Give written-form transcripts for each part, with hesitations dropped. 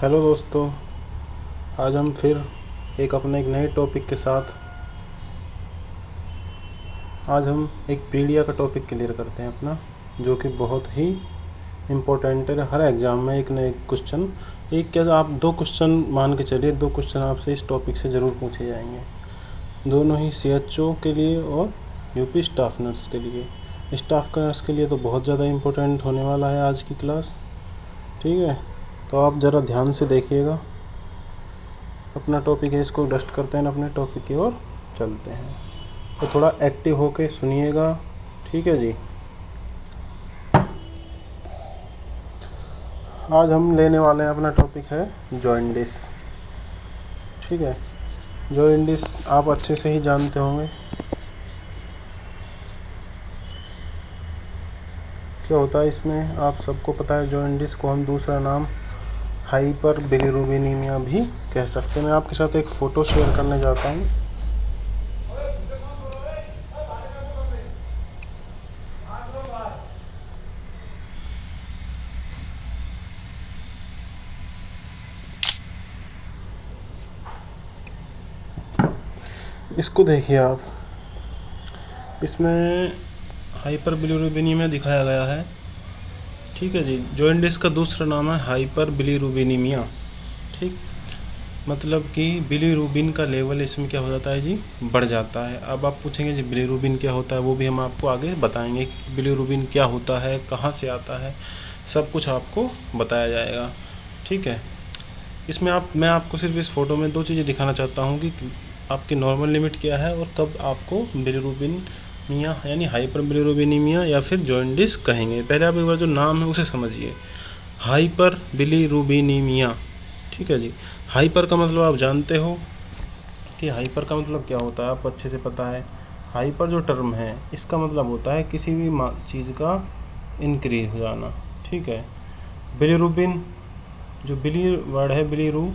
Hello दोस्तों, आज हम फिर एक नए टॉपिक के साथ आज हम एक पीडिया का टॉपिक क्लियर करते हैं अपना, जो कि बहुत ही इम्पोर्टेंट है। हर एग्ज़ाम में एक न एक क्वेश्चन, एक क्या आप दो क्वेश्चन मान के चलिए, दो क्वेश्चन आपसे इस टॉपिक से ज़रूर पूछे जाएंगे, दोनों ही CHO के लिए और यूपी स्टाफ नर्स के लिए। स्टाफ नर्स के लिए तो बहुत ज़्यादा इम्पोर्टेंट होने वाला है आज की क्लास, ठीक है। तो आप ज़रा ध्यान से देखिएगा, अपना टॉपिक है, इसको डस्ट करते हैं, अपने टॉपिक की ओर चलते हैं। तो थोड़ा एक्टिव होके सुनिएगा, ठीक है जी। आज हम लेने वाले हैं, अपना टॉपिक है जॉइंडिस, ठीक है। जॉइंडिस आप अच्छे से ही जानते होंगे क्या होता है। इसमें आप सबको पता है, जॉइंडिस को हम दूसरा नाम हाइपर बिलिरुबिनीमिया भी कह सकते हैं। मैं आपके साथ एक फ़ोटो शेयर करने जाता हूँ। इसको देखिए आप, इसमें हाइपर बिलिरुबिनीमिया दिखाया गया है, ठीक है जी। जॉइंडिस का दूसरा नाम है हाइपर बिलिरुबिनीमिया, ठीक। मतलब कि बिलिरुबिन का लेवल इसमें क्या हो जाता है जी, बढ़ जाता है। अब आप पूछेंगे जी बिलिरुबिन क्या होता है, वो भी हम आपको आगे बताएंगे कि बिलिरुबिन क्या होता है, कहाँ से आता है, सब कुछ आपको बताया जाएगा, ठीक है। इसमें मैं आपको सिर्फ इस फ़ोटो में दो चीज़ें दिखाना चाहता हूँ कि आपकी नॉर्मल लिमिट क्या है और कब आपको बिलिरुबिनीमिया यानी हाइपर बिलिरुबिनीमिया या फिर जॉइंडिस कहेंगे। पहले आप एक बार जो नाम है उसे समझिए, हाइपर बिलिरुबिनीमिया, ठीक है जी। हाइपर का मतलब आप जानते हो कि हाइपर का मतलब क्या होता है, आपको अच्छे से पता है। हाइपर जो टर्म है, इसका मतलब होता है किसी भी चीज़ का इंक्रीज हो जाना, ठीक है। बिलिरुबिन, जो बिली वर्ड है बिलिरू,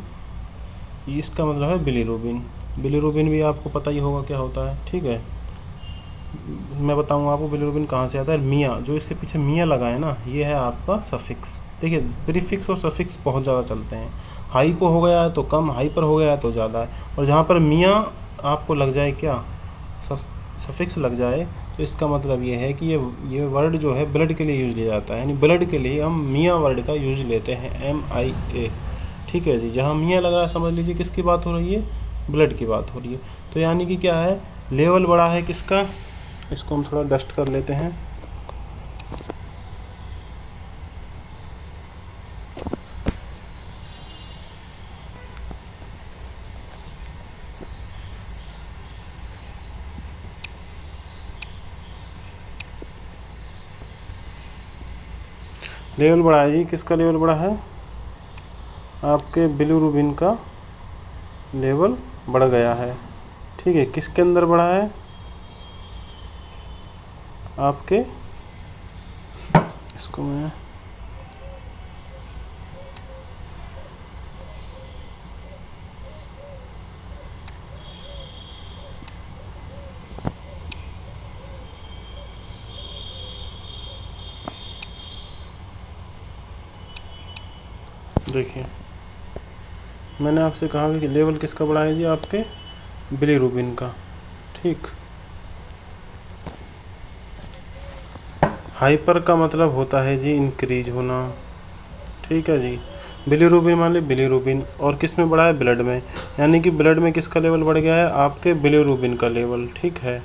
इसका मतलब है बिलिरुबिन। बिलिरुबिन भी आपको पता ही होगा क्या होता है, ठीक है। मैं बताऊंगा आपको बिलिरुबिन कहाँ से आता है। मियाँ, जो इसके पीछे मियाँ लगा है ना, ये है आपका सफिक्स। देखिए प्रीफिक्स और सफिक्स बहुत ज़्यादा चलते हैं। हाइपो हो गया है तो कम, हाइपर हो गया है तो ज़्यादा है, और जहाँ पर मियाँ आपको लग जाए, क्या सफिक्स लग जाए, तो इसका मतलब ये है कि ये वर्ड जो है ब्लड के लिए यूज लिया जाता है। यानी ब्लड के लिए हम मियाँ वर्ड का यूज लेते हैं, MIA, ठीक है जी। जहाँ मियाँ लग रहा है समझ लीजिए किसकी बात हो रही है, ब्लड की बात हो रही है। तो यानी कि क्या है, लेवल बड़ा है किसका, इसको हम थोड़ा डस्ट कर लेते हैं। लेवल बड़ा है जी, किसका लेवल बड़ा है, आपके बिलिरुबिन का लेवल बढ़ गया है, ठीक है। किसके अंदर बढ़ा है, आपके, इसको मैं देखिए, मैंने आपसे कहा कि लेवल किसका बढ़ा है जी, आपके बिलिरुबिन का, ठीक। हाइपर का मतलब होता है जी इंक्रीज होना, ठीक है जी। बिलिरुबिन मान ली बिलिरुबिन, और किस में बढ़ा है, ब्लड में, यानी कि ब्लड में किसका लेवल बढ़ गया है, आपके बिलिरुबिन का लेवल, ठीक है।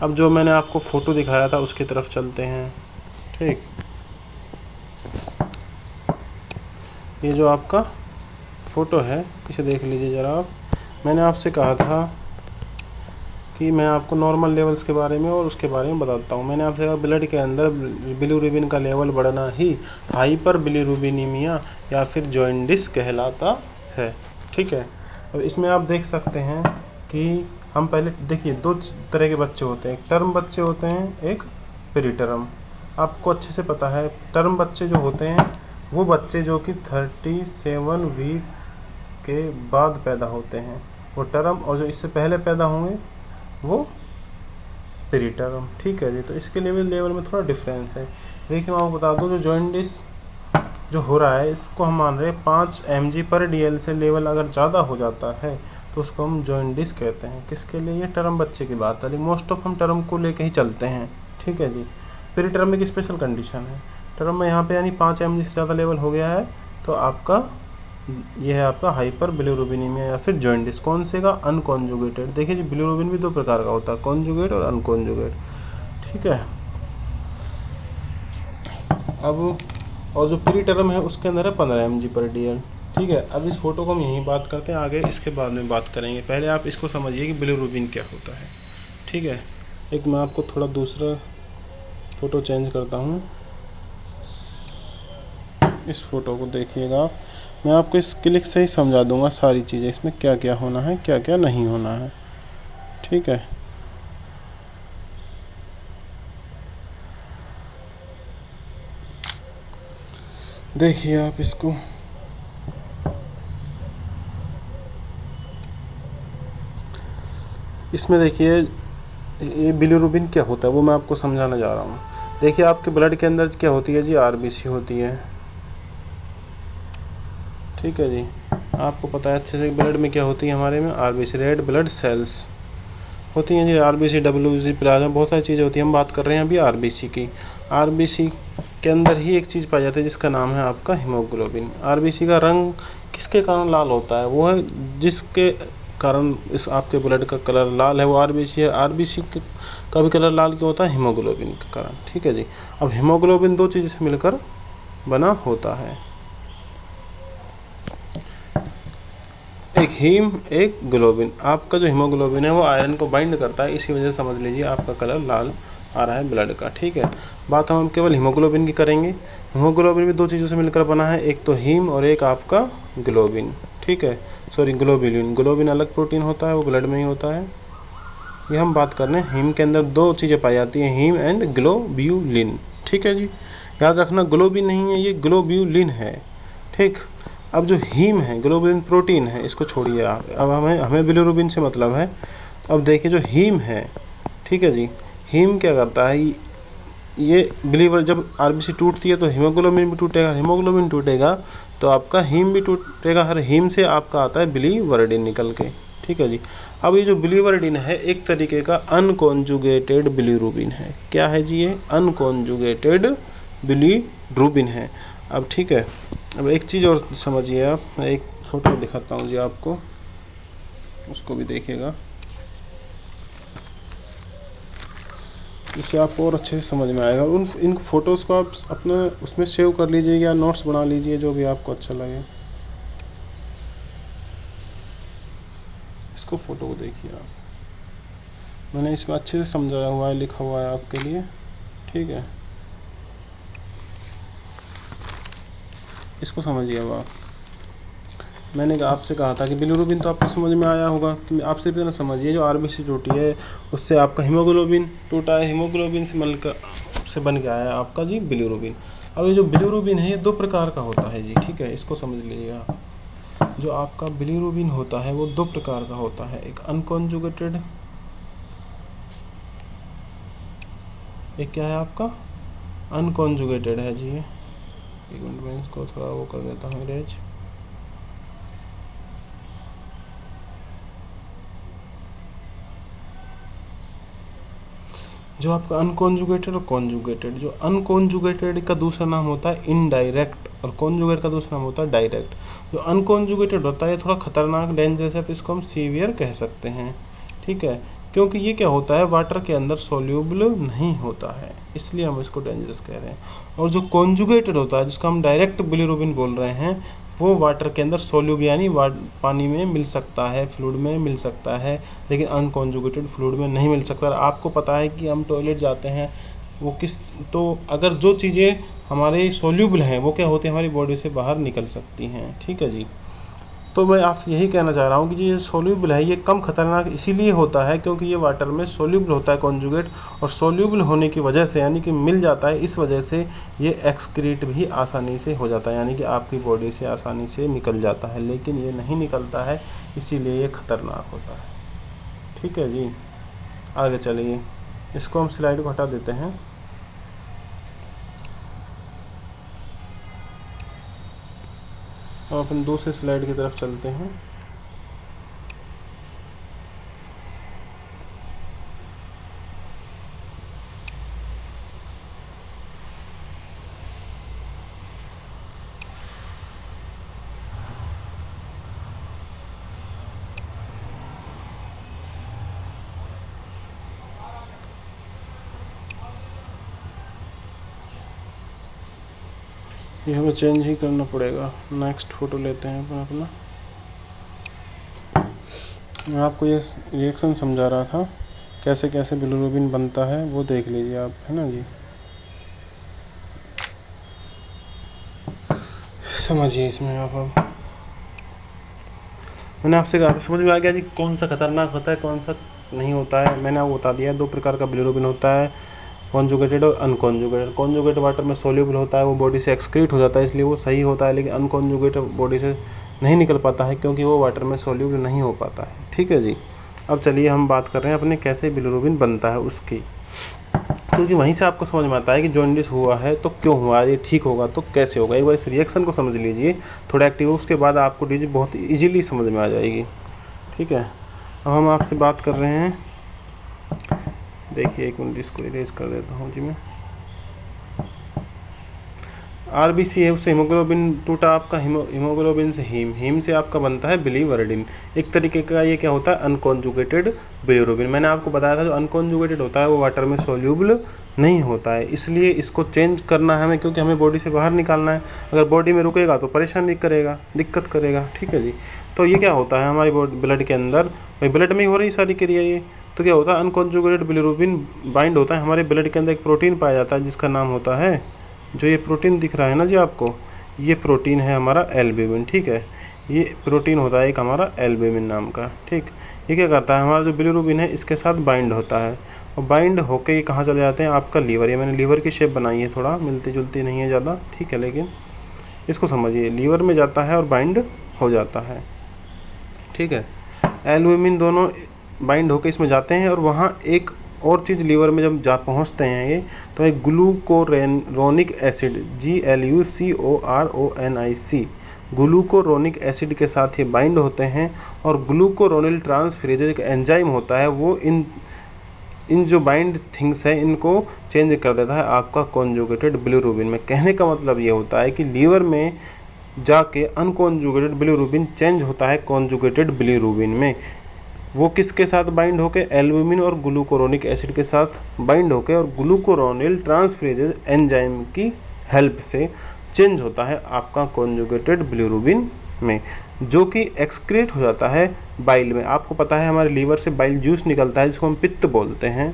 अब जो मैंने आपको फ़ोटो दिखाया था उसकी तरफ चलते हैं, ठीक। ये जो आपका फ़ोटो है, इसे देख लीजिए ज़रा आप। मैंने आपसे कहा था कि मैं आपको नॉर्मल लेवल्स के बारे में और उसके बारे में बताता हूँ। मैंने आपसे कहा ब्लड के अंदर बिलिरुबिन का लेवल बढ़ना ही हाइपर बिलिरुबिनीमिया या फिर जॉइंडिस कहलाता है, ठीक है। अब इसमें आप देख सकते हैं कि हम पहले देखिए, दो तरह के बच्चे होते हैं, एक टर्म बच्चे होते हैं, एक प्री टर्म। आपको अच्छे से पता है, टर्म बच्चे जो होते हैं वो बच्चे जो कि 37 वीक के बाद पैदा होते हैं, वो टर्म, और जो इससे पहले पैदा होंगे वो प्री टर्म, ठीक है जी। तो इसके लेवल में थोड़ा डिफरेंस है। देखिए मैं आपको बता दूं, जो जॉइंडिस जो हो रहा है इसको हम मान रहे हैं 5 mg/dl से लेवल अगर ज़्यादा हो जाता है तो उसको हम जॉइंडिस कहते हैं। किसके लिए? ये टर्म बच्चे की बात है, लेकिन मोस्ट ऑफ हम टर्म को लेके ही चलते हैं, ठीक है जी। फिर टर्म में एक स्पेशल कंडीशन है, टर्म में यहाँ पे यानी 5 mg से ज़्यादा लेवल हो गया है तो आपका ये है आपका हाइपर बिलिरुबिनीमिया या फिर जॉइंडिस। कौन से का? अनकॉन्जुगेटेड। देखिए जी, बिलिरुबिन भी दो प्रकार का होता है, कॉन्जुगेट और अनकॉन्जुगेट, ठीक है। अब और जो प्री टर्म है उसके अंदर है 15 mg/dl, ठीक है। अब इस फोटो को हम यहीं बात करते हैं, आगे इसके बाद में बात करेंगे। पहले आप इसको समझिए कि बिलिरुबिन क्या होता है, ठीक है। एक मैं आपको थोड़ा दूसरा फ़ोटो चेंज करता हूँ, इस फ़ोटो को देखिएगा आप। मैं आपको इस क्लिक से ही समझा दूंगा सारी चीज़ें, इसमें क्या क्या होना है, क्या क्या नहीं होना है, ठीक है। देखिए आप इसको, इसमें देखिए ये बिलिरुबिन क्या होता है वो मैं आपको समझाने जा रहा हूँ। देखिए आपके ब्लड के अंदर क्या होती है जी? आरबीसी होती है, ठीक है जी। आपको पता है अच्छे से ब्लड में क्या होती है हमारे में? आरबीसी, रेड ब्लड सेल्स होती हैं जी। आरबीसी, डब्ल्यूबीसी, प्लाज्मा, बहुत सारी चीज़ें होती हैं। हम बात कर रहे हैं अभी आरबीसी की। आरबीसी के अंदर ही एक चीज़ पाई जाती है जिसका नाम है आपका हीमोग्लोबिन। आरबीसी का रंग किसके कारण लाल होता है? वो है जिसके कारण इस आपके ब्लड का कलर लाल है वो आरबीसी है। आरबीसी का भी कलर लाल क्यों होता है? हीमोग्लोबिन के कारण, ठीक है जी। अब हीमोग्लोबिन दो चीज़ों से मिलकर बना होता है, एक हीम एक ग्लोबिन। आपका जो हीमोग्लोबिन है वो आयरन को बाइंड करता है, इसी वजह से समझ लीजिए आपका कलर लाल आ रहा है ब्लड का, ठीक है। बात हम केवल हीमोग्लोबिन की करेंगे। हीमोग्लोबिन भी दो चीज़ों से मिलकर बना है, एक तो हीम और एक आपका ग्लोबिन, ठीक है। Sorry, globulin. ग्लोबिन अलग प्रोटीन होता है, वो ब्लड में ही होता है। ये हम बात कर रहे हैं हीम के अंदर दो चीज़ें पाई जाती हैं, हीम एंड ग्लोब्यूलिन, ठीक है जी। याद रखना ग्लोबिन नहीं है, ये ग्लोब्यूलिन है, ठीक। अब जो हीम है, ग्लोबुलिन प्रोटीन है, इसको छोड़िए आप, अब हमें बिलिरुबिन से मतलब है। अब देखिए जो हीम है, ठीक है जी, हीम क्या करता है? ये बिलीवर जब आरबीसी टूटती है तो हीमोग्लोबिन भी टूटेगा, हीमोग्लोबिन टूटेगा तो आपका हीम भी टूटेगा। हर हीम से आपका आता है बिलीवर्डिन निकल के, ठीक है जी। अब ये जो बिलीवर्डिन है एक तरीके का अनकॉन्जुगेटेड बिलिरुबिन है। क्या है जी? ये अनकॉन्जुगेटेड बिलिरुबिन है। अब ठीक है, अब एक चीज़ और समझिए आप, मैं एक फ़ोटो दिखाता हूँ जी आपको, उसको भी देखिएगा, इससे आपको और अच्छे से समझ में आएगा। इन फ़ोटोज़ को आप अपने उसमें सेव कर लीजिए या नोट्स बना लीजिए, जो भी आपको अच्छा लगे। इसको फ़ोटो को देखिए आप, मैंने इसमें अच्छे से समझाया हुआ है, लिखा हुआ है आपके लिए, ठीक है। इसको समझिए अब आप। मैंने आपसे कहा था कि बिलिरुबिन तो आपको समझ में आया होगा, कि आप सिर्फ इतना समझिए जो आरबीसी टूटी है उससे आपका हीमोग्लोबिन टूटा है, हीमोग्लोबिन से मिलकर से बन के आया है आपका जी बिलिरुबिन। अब ये जो बिलिरुबिन है ये दो प्रकार का होता है जी, ठीक है, इसको समझ लीजिए आप। जो आपका बिलिरुबिन होता है वो दो प्रकार का होता है, एक अनकॉन्जुगेटेड, एक क्या है आपका अनकॉन्जुगेटेड है जी। एक मिनट में इसको थोड़ा वो कर देता हूँ रेज। जो आपका अनकॉन्जुगेटेड और कॉन्जुगेटेड, जो अनकॉन्जुगेटेड का दूसरा नाम होता है इनडायरेक्ट और कॉन्जुगेट का दूसरा नाम होता है डायरेक्ट। जो अनकॉन्जुगेटेड होता है ये थोड़ा खतरनाक, डेंजरस है, इसको हम सीवियर कह सकते हैं, ठीक है, क्योंकि ये क्या होता है वाटर के अंदर सोल्यूबल नहीं होता है, इसलिए हम इसको डेंजरस कह रहे हैं। और जो कॉन्जुगेटेड होता है जिसको हम डायरेक्ट बिलिरुबिन बोल रहे हैं, वो वाटर के अंदर सोल्यूबल यानी पानी में मिल सकता है, फ्लूइड में मिल सकता है, लेकिन अनकॉन्जुगेटेड फ्लूइड में नहीं मिल सकता। आपको पता है कि हम टॉयलेट जाते हैं वो तो अगर जो चीज़ें हमारे सोल्यूबल हैं वो क्या होती है हमारी बॉडी से बाहर निकल सकती हैं, ठीक है जी। तो मैं आपसे यही कहना चाह रहा हूँ कि ये सोल्यूबल है, ये कम खतरनाक इसीलिए होता है क्योंकि ये वाटर में सोल्यूबल होता है कॉन्जुगेट, और सोल्यूबल होने की वजह से यानी कि मिल जाता है, इस वजह से ये एक्सक्रीट भी आसानी से हो जाता है, यानी कि आपकी बॉडी से आसानी से निकल जाता है, लेकिन ये नहीं निकलता है, इसीलिए ये खतरनाक होता है, ठीक है जी। आगे चलिए, इसको हम स्लाइड को हटा देते हैं। और अपन दूसरी स्लाइड की तरफ चलते हैं। ये हमें चेंज ही करना पड़ेगा। नेक्स्ट फ़ोटो लेते हैं अपन अपना। मैं आपको ये रिएक्शन समझा रहा था कैसे कैसे बिलिरुबिन बनता है, वो देख लीजिए आप, है ना जी। समझिए इसमें आप अब मैंने आपसे कहा था, समझ में आ गया जी कौन सा खतरनाक होता है कौन सा नहीं होता है। मैंने आपको बता दिया 2 प्रकार का बिलिरुबिन होता है, कॉन्जुगेटेड और अनकॉन्जुगेटेड। कॉन्जुगेटेड वाटर में सोल्यूबल होता है, वो बॉडी से एक्सक्रीट हो जाता है, इसलिए वो सही होता है। लेकिन अनकॉन्जुगेटेड बॉडी से नहीं निकल पाता है क्योंकि वो वाटर में सोल्यूबल नहीं हो पाता है। ठीक है जी। अब चलिए हम बात कर रहे हैं अपने कैसे बिलिरुबिन बनता है उसकी, क्योंकि वहीं से आपको समझ में आता है कि जॉन्डिस हुआ है तो क्यों हुआ, ये ठीक होगा तो कैसे होगा। एक बार इस रिएक्शन को समझ लीजिए थोड़ा एक्टिव, उसके बाद आपको डिजीज बहुत ईजिली समझ में आ जाएगी। ठीक है। अब हम आपसे बात कर रहे हैं, देखिए एक मिनट इसको इरेज कर देता हूँ जी मैं। आरबीसी है, उससे हीमोग्लोबिन टूटा आपका, हीमोग्लोबिन से हीम से आपका बनता है बिलीवर्डिन। एक तरीके का ये क्या होता है, अनकॉन्जुगेटेड बिलिरुबिन। मैंने आपको बताया था जो अनकॉन्जुगेटेड होता है वो वाटर में सोल्यूबल नहीं होता है, इसलिए इसको चेंज करना है हमें, क्योंकि हमें बॉडी से बाहर निकालना है। अगर बॉडी में रुकेगा तो परेशानी करेगा, दिक्कत करेगा। ठीक है जी। तो ये क्या होता है हमारी ब्लड के अंदर, भाई ब्लड में ही हो रही सारी क्रिया ये, तो क्या होता है अनकॉन्जुगेटेड बिलिरुबिन बाइंड होता है। हमारे ब्लड के अंदर एक प्रोटीन पाया जाता है जिसका नाम होता है, जो ये प्रोटीन दिख रहा है ना जी आपको, ये प्रोटीन है हमारा एल्ब्यूमिन। ठीक है। ये प्रोटीन होता है एक हमारा एल्ब्यूमिन नाम का। ठीक। ये क्या करता है, हमारा जो बिलिरुबिन है इसके साथ बाइंड होता है, और बाइंड होके ये कहाँ चले जाते हैं, आपका लीवर। ये मैंने लीवर की शेप बनाई है, थोड़ा मिलती जुलती नहीं है ज़्यादा। ठीक है। लेकिन इसको समझिए, लीवर में जाता है और बाइंड हो जाता है। ठीक है। एल्ब्यूमिन दोनों बाइंड होकर इसमें जाते हैं, और वहाँ एक और चीज़ लीवर में जब जा पहुँचते हैं ये, तो एक glucuronic acid, GLUCORONIC, glucuronic acid के साथ ये बाइंड होते हैं। और ग्लूकोरोनिल ट्रांसफरेज एक एंजाइम होता है, वो इन जो बाइंड थिंग्स है इनको चेंज कर देता है आपका कॉन्जुगेटेड बिलिरुबिन में। कहने का मतलब ये होता है कि लीवर में जाके अनकॉन्जुगेटेड बिलिरुबिन चेंज होता है कॉन्जुगेटेड बिलिरुबिन में। वो किसके साथ बाइंड होके, एल्ब्यूमिन और ग्लूकोरोनिक एसिड के साथ बाइंड होके, और ग्लूकोरोनिल ट्रांसफरेज एंजाइम की हेल्प से चेंज होता है आपका कॉन्जुगेटेड बिलिरुबिन में, जो कि एक्सक्रीट हो जाता है बाइल में। आपको पता है हमारे लीवर से बाइल जूस निकलता है जिसको हम पित्त बोलते हैं,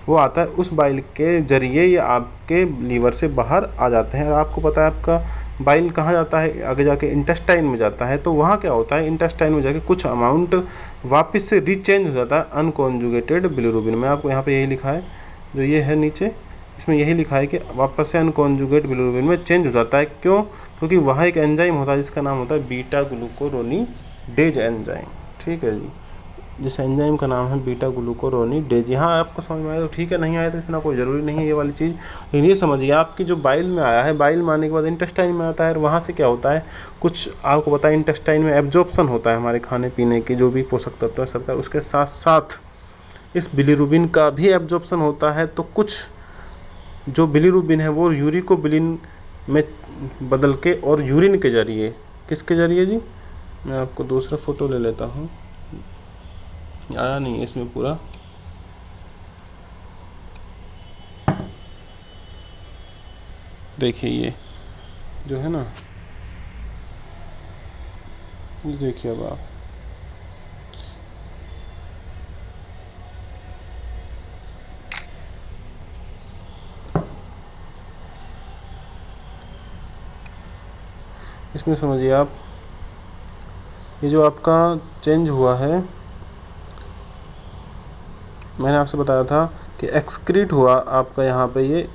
वो आता है उस बाइल के जरिए ये आपके लीवर से बाहर आ जाते हैं। और आपको पता है आपका बाइल कहाँ जाता है, आगे जाके इंटेस्टाइन में जाता है। तो वहाँ क्या होता है, इंटेस्टाइन में जाके कुछ अमाउंट वापस से रीचेंज हो जाता है अनकॉन्जुगेटेड बिलिरुबिन में। आपको यहाँ पे यही लिखा है, जो ये है नीचे, इसमें यही लिखा है कि वापस से अनकॉन्जुगेट बिलिरुबिन में चेंज हो जाता है। क्यों? क्योंकि वहाँ एक एंजाइम होता है जिसका नाम होता है बीटा ग्लूकोरोनीडेज एंजाइम। ठीक है जी। जिस एंजाइम का नाम है बीटा ग्लूकोरोनीडेज। यहाँ आपको समझ में आया तो ठीक है, नहीं आया तो इसमें कोई ज़रूरी नहीं है ये वाली चीज़। लेकिन ये समझिए आपकी जो बाइल में आया है, बाइल में आने के बाद इंटेस्टाइन में आता है, और वहाँ से क्या होता है, कुछ आपको पता है इंटेस्टाइन में एब्जॉर्प्शन होता है हमारे खाने पीने की जो भी पोषक तत्व है सबका, उसके साथ साथ इस बिलिरुबिन का भी एब्जॉर्प्शन होता है। तो कुछ जो बिलिरुबिन है वो यूरिकोबिलिन में बदल के, और यूरिन के जरिए, किसके जरिए जी, मैं आपको दूसरा फ़ोटो ले लेता हूँ, आया नहीं है इसमें पूरा। देखिए ये जो है ना, ये देखिए अब आप, इसमें समझिए आप, ये जो आपका चेंज हुआ है, मैंने आपसे बताया था कि एक्सक्रीट हुआ आपका यहाँ पे, ये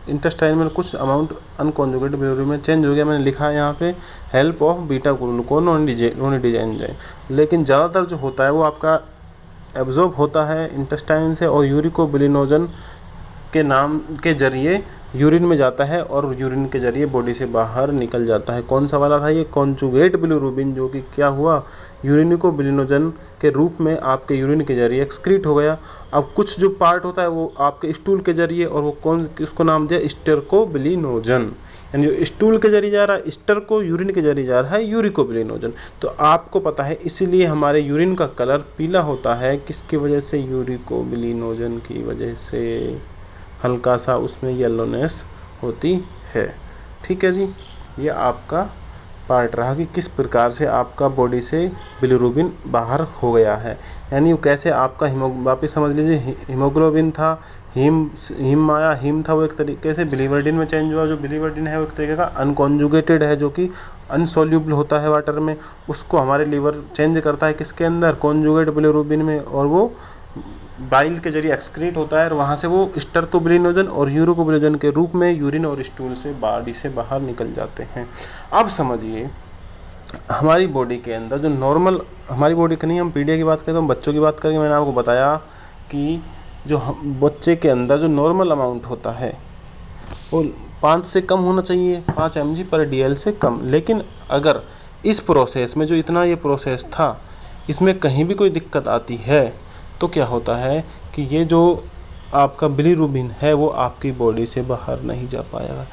इंटेस्टाइन में कुछ अमाउंट अनकॉन्जुगेटेड बिलिरुबिन में चेंज हो गया। मैंने लिखा है यहाँ पे हेल्प ऑफ बीटा ग्लूकोरोनीडेज एंजाइम। लेकिन ज़्यादातर जो होता है वो आपका एब्जॉर्ब होता है इंटेस्टाइन से, और यूरिकोबिलिनोजन के नाम के जरिए यूरिन में जाता है और यूरिन के जरिए बॉडी से बाहर निकल जाता है। कौन सा वाला था ये? कॉन्जुगेट बिलिरुबिन, जो कि क्या हुआ, यूरिनिकोबिलिनोजन के रूप में आपके यूरिन के जरिए एक्सक्रीट हो गया। अब कुछ जो पार्ट होता है वो आपके स्टूल के जरिए, और वो कौन, किसको नाम दिया? स्टेरकोबिलिनोजन। यानी जो स्टूल के जरिए जा रहा है स्टर को, यूरिन के जरिए जा रहा है यूरिकोबिलिनोजन। तो आपको पता है इसीलिए हमारे यूरिन का कलर पीला होता है। किसकी वजह से? यूरिकोबिलिनोजन की वजह से हल्का सा उसमें येलोनेस होती है। ठीक है जी, ये आपका पार्ट रहा कि किस प्रकार से आपका बॉडी से बिलिरुबिन बाहर हो गया है। यानी कैसे आपका वापस समझ लीजिए, हीमोग्लोबिन था, हीम आया, हीम था, वो एक तरीके से बिलिवर्डिन में चेंज हुआ। जो बिलिवर्डिन है वो एक तरीके का अनकॉन्जुगेटेड है, जो कि अनसोल्यूबल होता है वाटर में। उसको हमारे लीवर चेंज करता है किसके अंदर? कॉन्जुगेट बिलिरुबिन में, और वो बाइल के जरिए एक्सक्रीट होता है, और वहाँ से वो स्टेरकोबिलिनोजन और यूरिकोबिलिनोजन के रूप में यूरिन और स्टूल से बॉडी से बाहर निकल जाते हैं। अब समझिए हमारी बॉडी के अंदर जो नॉर्मल, हमारी बॉडी की नहीं, हम पीडिया की बात करें तो हम बच्चों की बात करेंगे। मैंने आपको बताया कि जो बच्चे के अंदर जो नॉर्मल अमाउंट होता है वो 5 से कम होना चाहिए, 5 mg/dl से कम। लेकिन अगर इस प्रोसेस में, जो इतना ये प्रोसेस था, इसमें कहीं भी कोई दिक्कत आती है तो क्या होता है कि ये जो आपका बिलिरुबिन है वो आपकी बॉडी से बाहर नहीं जा पाएगा।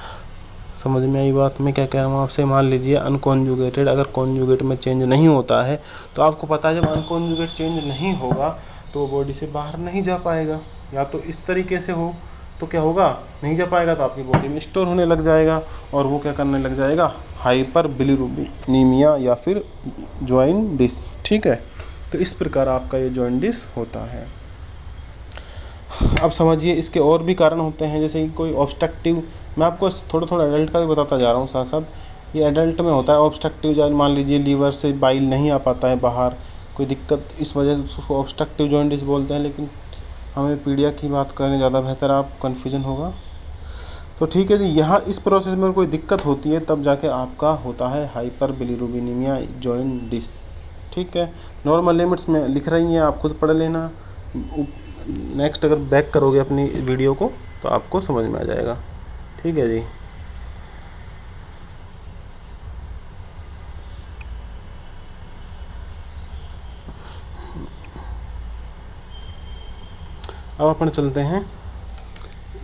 समझ में आई बात मैं क्या कह रहा हूँ आपसे? मान लीजिए अनकॉन्जुगेटेड, अगर कॉन्जुगेट में चेंज नहीं होता है तो आपको पता है जब अनकॉन्जुगेट चेंज नहीं होगा तो वो बॉडी से बाहर नहीं जा पाएगा। या तो इस तरीके से हो तो क्या होगा, नहीं जा पाएगा तो आपकी बॉडी में स्टोर होने लग जाएगा, और वो क्या करने लग जाएगा? हाइपर बिलिरुबिनीमिया या फिर जॉइंडिस। ठीक है, तो इस प्रकार आपका ये जॉइंडिस होता है। अब समझिए इसके और भी कारण होते हैं, जैसे कि कोई ऑब्स्ट्रक्टिव, मैं आपको थोड़ा थोड़ा एडल्ट का भी बताता जा रहा हूँ साथ साथ। ये एडल्ट में होता है ऑब्स्ट्रक्टिव, जैसे मान लीजिए लीवर से बाइल नहीं आ पाता है बाहर, कोई दिक्कत, इस वजह से उसको ऑब्स्ट्रक्टिव जॉइंडिस बोलते हैं। लेकिन हमें पीडिया की बात करें ज़्यादा बेहतर, आप कन्फ्यूजन होगा। तो ठीक है जी, यहाँ इस प्रोसेस में कोई दिक्कत होती है तब जाके आपका होता है हाइपर बिलिरुबिनीमिया जॉइंडिस। ठीक है, नॉर्मल लिमिट्स में लिख रही हैं, आप खुद पढ़ लेना। नेक्स्ट अगर बैक करोगे अपनी वीडियो को तो आपको समझ में आ जाएगा। ठीक है जी, अब अपन चलते हैं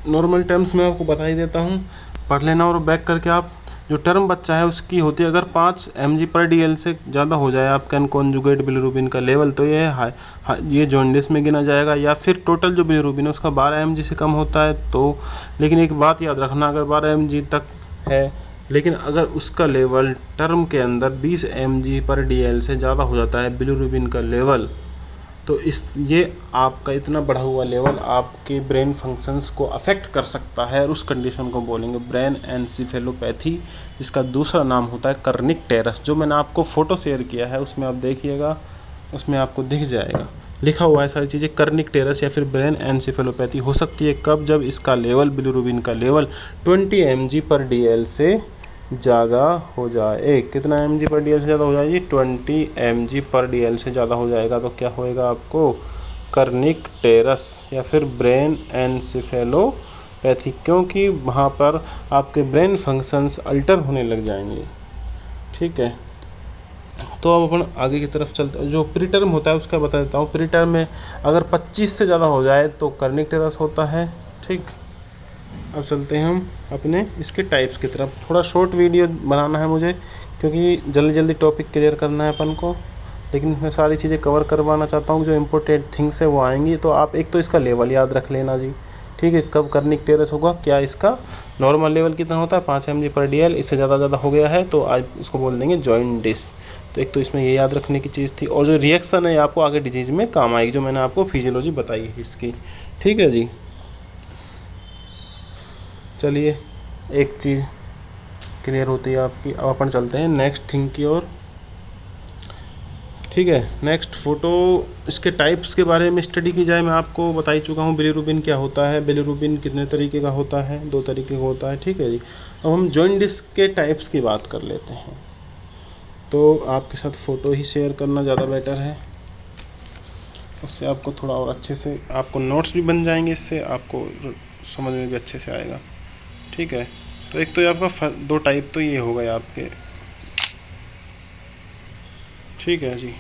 नॉर्मल टर्म्स में, आपको बता ही देता हूँ, पढ़ लेना और बैक करके आप। जो टर्म बच्चा है उसकी होती है, अगर 5 mg/dl से ज़्यादा हो जाए आपका अनकॉन्जुगेट बिलिरुबिन का लेवल तो ये जॉन्डिस में गिना जाएगा। या फिर टोटल जो बिलिरुबिन है उसका 12 mg से कम होता है तो, लेकिन एक बात याद रखना, अगर 12 mg तक है, लेकिन अगर उसका लेवल टर्म के अंदर 20 mg/dl से ज़्यादा हो जाता है बिलिरुबिन का लेवल, तो ये आपका इतना बढ़ा हुआ लेवल आपके ब्रेन फंक्शंस को अफेक्ट कर सकता है, और उस कंडीशन को बोलेंगे ब्रेन एनसेफेलोपैथी, जिसका दूसरा नाम होता है कर्निक टेरस। जो मैंने आपको फ़ोटो शेयर किया है उसमें आप देखिएगा, उसमें आपको दिख जाएगा, लिखा हुआ है सारी चीज़ें। कर्निक टेरस या फिर ब्रेन एनसेफेलोपैथी हो सकती है कब? जब इसका लेवल, बिलिरुबिन का लेवल 20 mg/dl से ज़्यादा हो जाए। कितना mg/dl से ज़्यादा हो जाए? 20 mg/dl से ज़्यादा हो जाएगा तो क्या होएगा आपको? कर्निक टेरस या फिर ब्रेन एनसेफेलोपैथी, क्योंकि वहाँ पर आपके ब्रेन फंक्शंस अल्टर होने लग जाएंगे। ठीक है, तो अब अपन आगे की तरफ चलते हैं। जो प्री टर्म होता है उसका बता देता हूँ। प्री टर्म में अगर 25 से ज़्यादा हो जाए तो कर्निक टेरस होता है। ठीक, अब चलते हैं हम अपने इसके टाइप्स की तरफ। थोड़ा शॉर्ट वीडियो बनाना है मुझे, क्योंकि जल्दी जल्दी टॉपिक क्लियर करना है अपन को, लेकिन मैं सारी चीज़ें कवर करवाना चाहता हूँ। जो इम्पोर्टेंट थिंग्स है वो आएंगी। तो आप एक तो इसका लेवल याद रख लेना जी। ठीक है, कब कर्निक टेरस होगा, क्या इसका नॉर्मल लेवल कितना होता है? 5 mg/dl, इससे ज़्यादा हो गया है तो आज इसको बोल देंगे जॉइंडिस। तो एक तो इसमें ये याद रखने की चीज़ थी, और जो रिएक्शन है आपको आगे डिजीज़ में काम आएगी, जो मैंने आपको फिजियोलॉजी बताई है इसकी। ठीक है जी, चलिए एक चीज़ क्लियर होती है आपकी। अब अपन चलते हैं नेक्स्ट थिंग की ओर। ठीक है, नेक्स्ट फोटो, इसके टाइप्स के बारे में स्टडी की जाए। मैं आपको बता ही चुका हूँ बिलिरुबिन क्या होता है, बिलिरुबिन कितने तरीके का होता है, 2 तरीके का होता है। ठीक है जी, अब हम जॉइंडिस के टाइप्स की बात कर लेते हैं। तो आपके साथ फ़ोटो ही शेयर करना ज़्यादा बेटर है, उससे आपको थोड़ा और अच्छे से आपको नोट्स भी बन जाएंगे, इससे आपको समझ में भी अच्छे से आएगा। ठीक है, तो एक तो ये आपका दो टाइप तो ये हो गए आपके। ठीक है जी।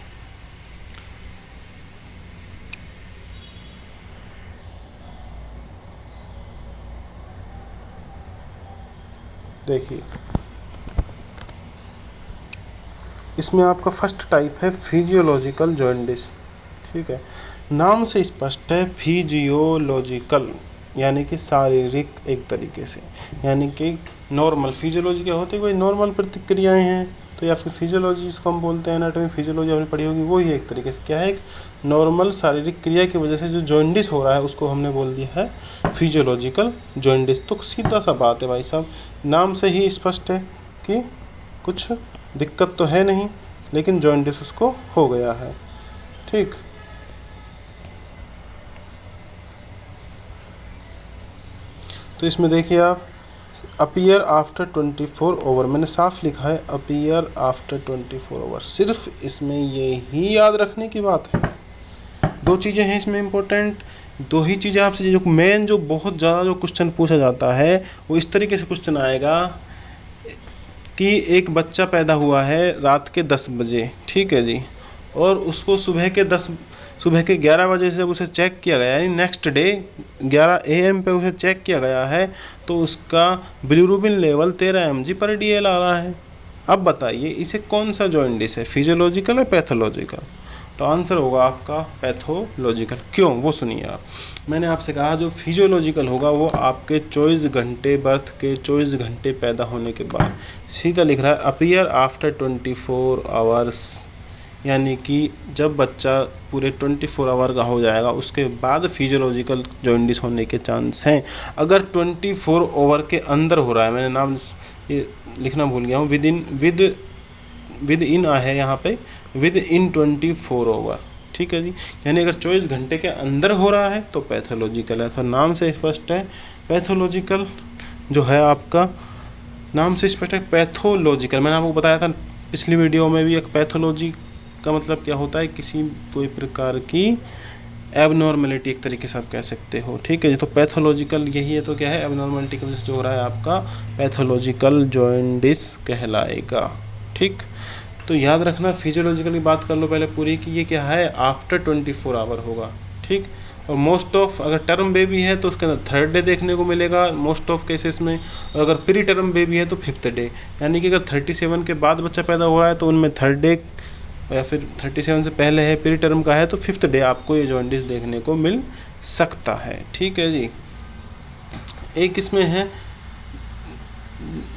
देखिए, इसमें आपका फर्स्ट टाइप है फिजियोलॉजिकल जॉइंडिस। ठीक है, नाम से स्पष्ट है, फिजियोलॉजिकल यानी कि शारीरिक एक तरीके से, यानी कि नॉर्मल। फिजियोलॉजी क्या होती है, कोई नॉर्मल प्रतिक्रियाएं हैं, तो या फिर फिजियोलॉजी जिसको हम बोलते हैं, एनाटॉमी फिजियोलॉजी आपने पढ़ी होगी, वो ही एक तरीके से क्या है, एक नॉर्मल शारीरिक क्रिया की वजह से जो जॉइंडिस हो रहा है उसको हमने बोल दिया है फिजियोलॉजिकल जॉइंडिस। तो सीधा सा बात है भाई साहब, नाम से ही स्पष्ट है कि कुछ दिक्कत तो है नहीं, लेकिन जॉइंडिस उसको हो गया है। ठीक, तो इसमें देखिए आप, अपीयर आफ्टर 24 आवर, मैंने साफ लिखा है अपीयर आफ्टर 24 आवर, सिर्फ इसमें ये ही याद रखने की बात है। दो चीज़ें हैं इसमें इम्पोर्टेंट, दो ही चीज़ें आपसे, जो मेन जो बहुत ज़्यादा जो क्वेश्चन पूछा जाता है वो इस तरीके से क्वेश्चन आएगा कि एक बच्चा पैदा हुआ है रात के 10 बजे, ठीक है जी, और उसको सुबह के 11 बजे से उसे चेक किया गया, यानी नेक्स्ट डे 11 AM पे उसे चेक किया गया है, तो उसका बिलिरुबिन लेवल 13 mg/dl आ रहा है। अब बताइए इसे कौन सा जॉइंडिस है, फिजियोलॉजिकल या पैथोलॉजिकल? तो आंसर होगा आपका पैथोलॉजिकल। क्यों, वो सुनिए आप। मैंने आपसे कहा जो फिजियोलॉजिकल होगा वो आपके 24 घंटे, बर्थ के 24 घंटे पैदा होने के बाद, सीधा लिख रहा है अपीयर आफ्टर 24 आवर्स, यानी कि जब बच्चा पूरे 24 आवर का हो जाएगा उसके बाद फिजियोलॉजिकल जॉइंडिस होने के चांस हैं। अगर 24 आवर के अंदर हो रहा है, मैंने नाम ये लिखना भूल गया हूँ, विद इन है यहाँ पे, विद इन 24 आवर। ठीक है जी, यानी अगर 24 घंटे के अंदर हो रहा है तो पैथोलॉजिकल है। तो नाम से स्पष्ट है, पैथोलॉजिकल जो है आपका, नाम से स्पष्ट है पैथोलॉजिकल। मैंने आपको बताया था पिछली वीडियो में भी, एक पैथोलॉजी का मतलब क्या होता है, कोई प्रकार की एबनॉर्मेलिटी एक तरीके से आप कह सकते हो। ठीक है जी, तो पैथोलॉजिकल यही है, तो क्या है, एबनॉर्मेलिटी की वजह से जो हो रहा है आपका पैथोलॉजिकल जॉइंडिस कहलाएगा। ठीक, तो याद रखना, फिजियोलॉजिकल की बात कर लो पहले पूरी, कि ये क्या है, आफ्टर 24 आवर होगा। ठीक, और मोस्ट ऑफ, अगर टर्म बेबी है तो उसके अंदर 3rd डे देखने को मिलेगा मोस्ट ऑफ केसेस में, और अगर प्री टर्म बेबी है तो 5th डे, यानी कि अगर 37 के बाद बच्चा पैदा हो रहा है तो उनमें 3rd डे, या फिर 37 से पहले है, प्री टर्म का है तो 5th डे आपको ये जॉइंडिस देखने को मिल सकता है। ठीक है जी, एक इसमें है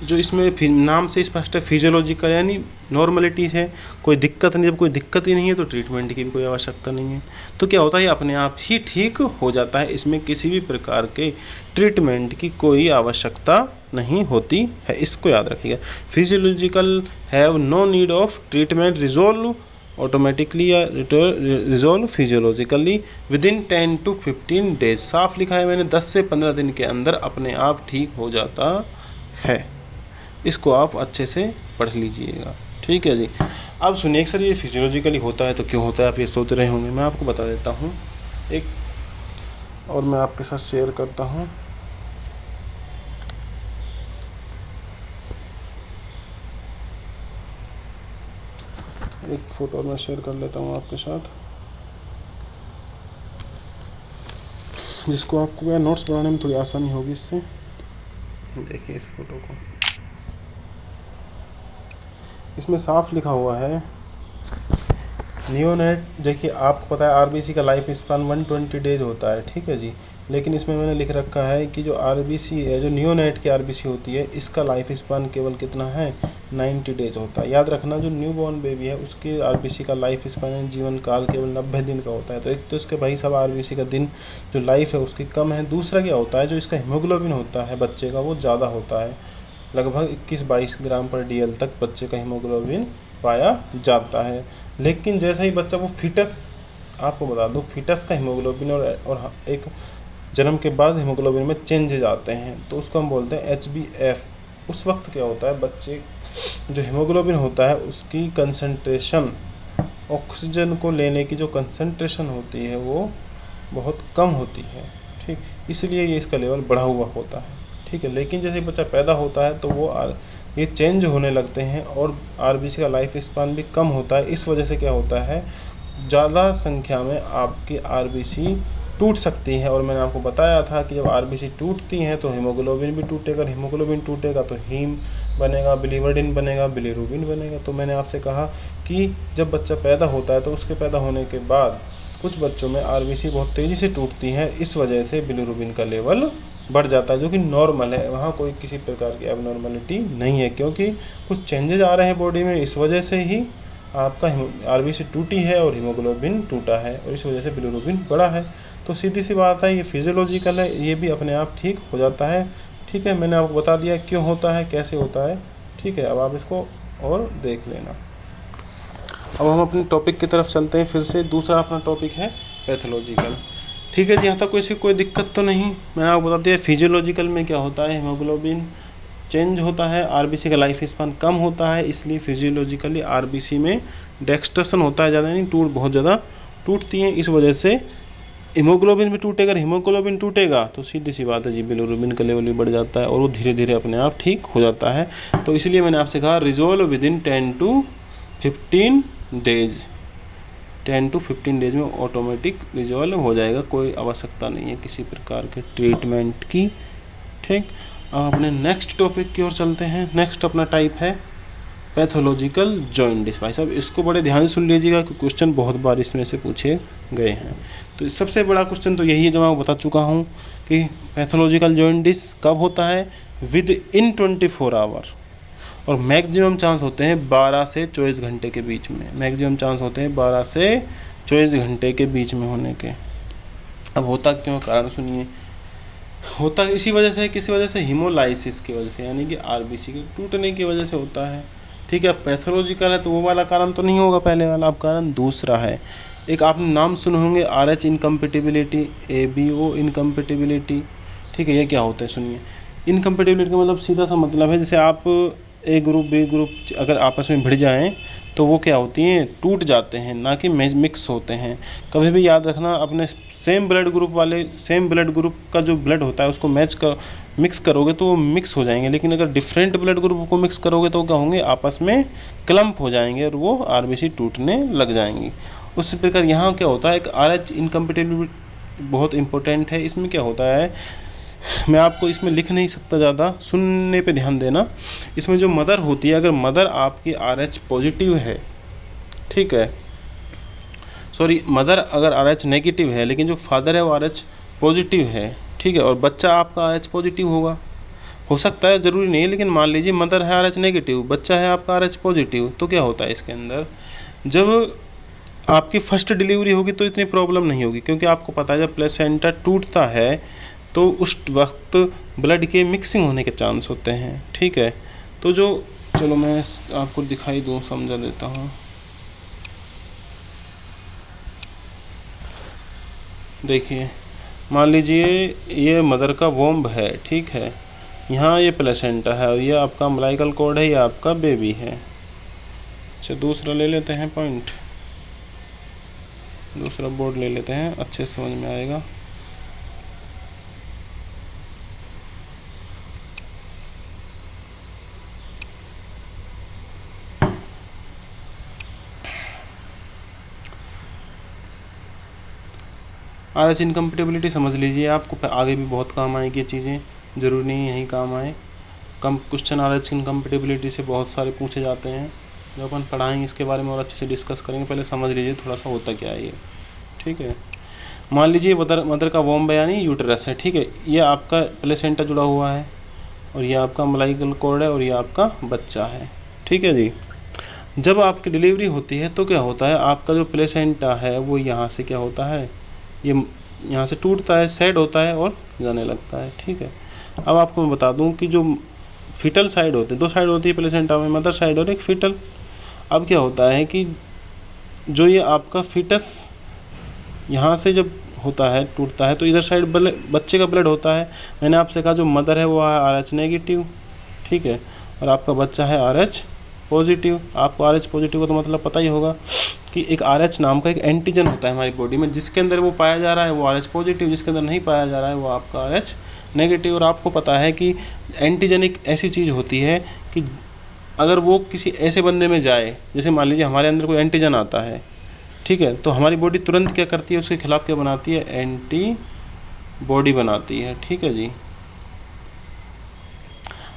जो इसमें नाम से स्पष्ट है फिजियोलॉजिकल, यानी नॉर्मलिटी है, कोई दिक्कत नहीं। जब कोई दिक्कत ही नहीं है तो ट्रीटमेंट की भी कोई आवश्यकता नहीं है, तो क्या होता है, ये अपने आप ही ठीक हो जाता है, इसमें किसी भी प्रकार के ट्रीटमेंट की कोई आवश्यकता नहीं होती है, इसको याद रखिएगा। Physiological have no need of treatment, resolve automatically या resolve physiologically within 10 to 15 days. साफ लिखा है मैंने, 10 से 15 दिन के अंदर अपने आप ठीक हो जाता है। इसको आप अच्छे से पढ़ लीजिएगा। ठीक है जी, अब सुनिए, सर ये फिजियोलॉजिकली होता है तो क्यों होता है, आप ये सोच रहे होंगे, मैं आपको बता देता हूँ एक, और मैं आपके साथ शेयर करता हूँ। एक फ़ोटो मैं शेयर कर लेता हूँ आपके साथ, जिसको आपको क्या नोट्स बनाने में थोड़ी आसानी होगी इससे। देखिए इस फोटो को, इसमें साफ लिखा हुआ है नियोनेट। देखिए आपको पता है आरबीसी का लाइफ स्पान 120 डेज होता है, ठीक है जी, लेकिन इसमें मैंने लिख रखा है कि जो आरबीसी है, जो नियोनेट की आरबीसी होती है, इसका लाइफ स्पान केवल कितना है, 90 डेज होता है। याद रखना, जो न्यू बॉर्न बेबी है उसके आरबीसी का लाइफ स्पान, जीवन काल केवल 90 दिन का होता है। तो एक तो इसके भाई साहब आरबीसी का दिन जो लाइफ है उसकी कम है। दूसरा क्या होता है, जो इसका हीमोग्लोबिन होता है बच्चे का वो ज़्यादा होता है, लगभग 21-22 ग्राम पर DL तक बच्चे का हीमोग्लोबिन पाया जाता है। लेकिन जैसे ही बच्चा वो फिटस, आपको बता दूं फिटस का हीमोग्लोबिन और एक जन्म के बाद हीमोग्लोबिन में चेंजेज आते हैं, तो उसको हम बोलते हैं HbF। उस वक्त क्या होता है, बच्चे जो हीमोग्लोबिन होता है उसकी कंसंट्रेशन, ऑक्सीजन को लेने की जो कंसंट्रेशन होती है वो बहुत कम होती है, ठीक, इसलिए ये इसका लेवल बढ़ा हुआ होता है। ठीक है, लेकिन जैसे बच्चा पैदा होता है तो वो ये चेंज होने लगते हैं और आरबीसी का लाइफ स्पान भी कम होता है। इस वजह से क्या होता है, ज़्यादा संख्या में आपकी आरबीसी टूट सकती है। और मैंने आपको बताया था कि जब आरबीसी टूटती हैं तो हीमोग्लोबिन भी टूटेगा, हीमोग्लोबिन टूटेगा तो हीम बनेगा, बिलीवर्डिन बनेगा, बिलीरुबिन बनेगा। तो मैंने आपसे कहा कि जब बच्चा पैदा होता है तो उसके पैदा होने के बाद कुछ बच्चों में आरबीसी बहुत तेज़ी से टूटती है, इस वजह से बिलीरुबिन का लेवल बढ़ जाता है, जो कि नॉर्मल है। वहाँ कोई किसी प्रकार की एबनॉर्मलिटी नहीं है, क्योंकि कुछ चेंजेज आ रहे हैं बॉडी में, इस वजह से ही आपका आरबीसी टूटी है और हीमोग्लोबिन टूटा है और इस वजह से बिलीरुबिन बढ़ा है। तो सीधी सी बात है, ये फिजियोलॉजिकल है, ये भी अपने आप ठीक हो जाता है। ठीक है, मैंने आपको बता दिया क्यों होता है, कैसे होता है। ठीक है, अब आप इसको और देख लेना। अब हम अपने टॉपिक की तरफ चलते हैं। फिर से दूसरा अपना टॉपिक है पैथोलॉजिकल। ठीक है जी, यहाँ तक कोई दिक्कत तो नहीं। मैंने आपको बता दिया फिजियोलॉजिकल में क्या होता है, हीमोग्लोबिन चेंज होता है, आरबीसी का लाइफ स्पान कम होता है, इसलिए फिजियोलॉजिकली आरबीसी में डेक्स्ट्रेशन होता है, ज़्यादा नहीं, बहुत ज़्यादा टूटती हैं। इस वजह से हीमोग्लोबिन भी टूटेगा, हीमोग्लोबिन टूटेगा तो सीधी सी बात है जी, बिलीरुबिन का लेवल भी बढ़ जाता है और वो धीरे धीरे अपने आप ठीक हो जाता है। तो इसलिए मैंने आपसे कहा resolve with in 10 to 15 days, 10 to 15 days में ऑटोमेटिक रिजॉल्व हो जाएगा, कोई आवश्यकता नहीं है किसी प्रकार के ट्रीटमेंट की। ठीक, अब अपने नेक्स्ट टॉपिक की ओर चलते हैं। नेक्स्ट अपना टाइप है पैथोलॉजिकल जॉइंटिस। भाई साहब इसको बड़े ध्यान से सुन लीजिएगा कि क्वेश्चन बहुत बार इसमें से पूछे गए हैं। तो सबसे बड़ा क्वेश्चन तो यही है जो मैं बता चुका हूँ कि पैथोलॉजिकल जॉइंटिस कब होता है, विद इन 24 आवर, और मैक्सिमम चांस होते हैं 12 से 24 घंटे के बीच में। मैक्सिमम चांस होते हैं 12 से 24 घंटे के बीच में होने के। अब होता क्यों, कारण सुनिए। होता इसी वजह से, किसी वजह से, हीमोलाइसिस की वजह से, यानी कि आरबीसी के टूटने की वजह से होता है। ठीक है, पैथोलॉजिकल है तो वो वाला कारण तो नहीं होगा पहले वाला, अब कारण दूसरा है। एक आपने नाम सुने होंगे RH इनकम्पेटिबिलिटी, ABO इनकम्पेटिबिलिटी। ठीक है, ये क्या होता है सुनिए। इनकम्पेटिबिलिटी का मतलब सीधा सा मतलब है, जैसे आप A ग्रुप B ग्रुप अगर आपस में भिड़ जाएं तो वो क्या होती हैं, टूट जाते हैं, ना कि मिक्स होते हैं। कभी भी याद रखना, अपने सेम ब्लड ग्रुप का जो ब्लड होता है उसको मिक्स करोगे तो वो मिक्स हो जाएंगे, लेकिन अगर डिफरेंट ब्लड ग्रुप को मिक्स करोगे तो क्या होंगे, आपस में क्लम्प हो जाएंगे और वो आरबीसी टूटने लग जाएंगी। उसी प्रकार यहाँ क्या होता है, एक RH इनकम्पेटिबिलिटी बहुत इंपॉर्टेंट है। इसमें क्या होता है, मैं आपको इसमें लिख नहीं सकता, ज़्यादा सुनने पे ध्यान देना। इसमें जो मदर होती है, अगर मदर आपकी RH पॉजिटिव है, ठीक है, सॉरी, मदर अगर RH नेगेटिव है लेकिन जो फादर है वो RH पॉजिटिव है, ठीक है, और बच्चा आपका RH पॉजिटिव होगा, हो सकता है, ज़रूरी नहीं है, लेकिन मान लीजिए मदर है RH नेगेटिव, बच्चा है आपका RH पॉजिटिव, तो क्या होता है इसके अंदर, जब आपकी फर्स्ट डिलीवरी होगी तो इतनी प्रॉब्लम नहीं होगी, क्योंकि आपको पता है जब प्लेसेंटा टूटता है तो उस वक्त ब्लड के मिक्सिंग होने के चांस होते हैं। ठीक है, तो जो, चलो मैं आपको दिखाई दूँ, समझा देता हूँ। देखिए, मान लीजिए ये मदर का वोम्ब है, ठीक है, यहाँ ये प्लेसेंटा है और ये आपका अम्बिलिकल कॉर्ड है, ये आपका बेबी है। अच्छा, दूसरा ले लेते हैं पॉइंट, दूसरा बोर्ड ले लेते हैं, अच्छे समझ में आएगा। RH इनकम्पेटिबिलिटी समझ लीजिए, आपको आगे भी बहुत काम आएगी ये चीज़ें, ज़रूरी नहीं यहीं काम आए। कम क्वेश्चन RH इनकम्पेटिबिलिटी से बहुत सारे पूछे जाते हैं, जो अपन पढ़ाएंगे इसके बारे में और अच्छे से डिस्कस करेंगे। पहले समझ लीजिए थोड़ा सा होता क्या है ये। ठीक है, मान लीजिए मदर का वोम्ब यानी यूटरस है, ठीक है, ये आपका प्लेसेंटा जुड़ा हुआ है और ये आपका अम्बिलिकल कॉर्ड है और ये आपका बच्चा है। ठीक है जी, जब आपकी डिलीवरी होती है तो क्या होता है, आपका जो प्लेसेंटा है वो यहाँ से क्या होता है, ये यहाँ से टूटता है, सेड होता है और जाने लगता है। ठीक है, अब आपको मैं बता दूं कि जो फीटल साइड होते हैं, दो साइड होती है प्लेसेंटा में, मदर साइड और एक फीटल। अब क्या होता है कि जो ये आपका फीटस यहाँ से जब होता है, टूटता है, तो इधर साइड बच्चे का ब्लड होता है। मैंने आपसे कहा जो मदर है वो है RH नेगेटिव, ठीक है, और आपका बच्चा है RH पॉजिटिव। आपको RH पॉजिटिव का तो मतलब पता ही होगा कि एक RH नाम का एक एंटीजन होता है हमारी बॉडी में, जिसके अंदर वो पाया जा रहा है वो RH पॉजिटिव, जिसके अंदर नहीं पाया जा रहा है वो आपका RH नेगेटिव। और आपको पता है कि एंटीजन एक ऐसी चीज़ होती है कि अगर वो किसी ऐसे बंदे में जाए, जैसे मान लीजिए हमारे अंदर कोई एंटीजन आता है, ठीक है, तो हमारी बॉडी तुरंत क्या करती है, उसके खिलाफ क्या बनाती है, एंटी बॉडी बनाती है, ठीक है जी।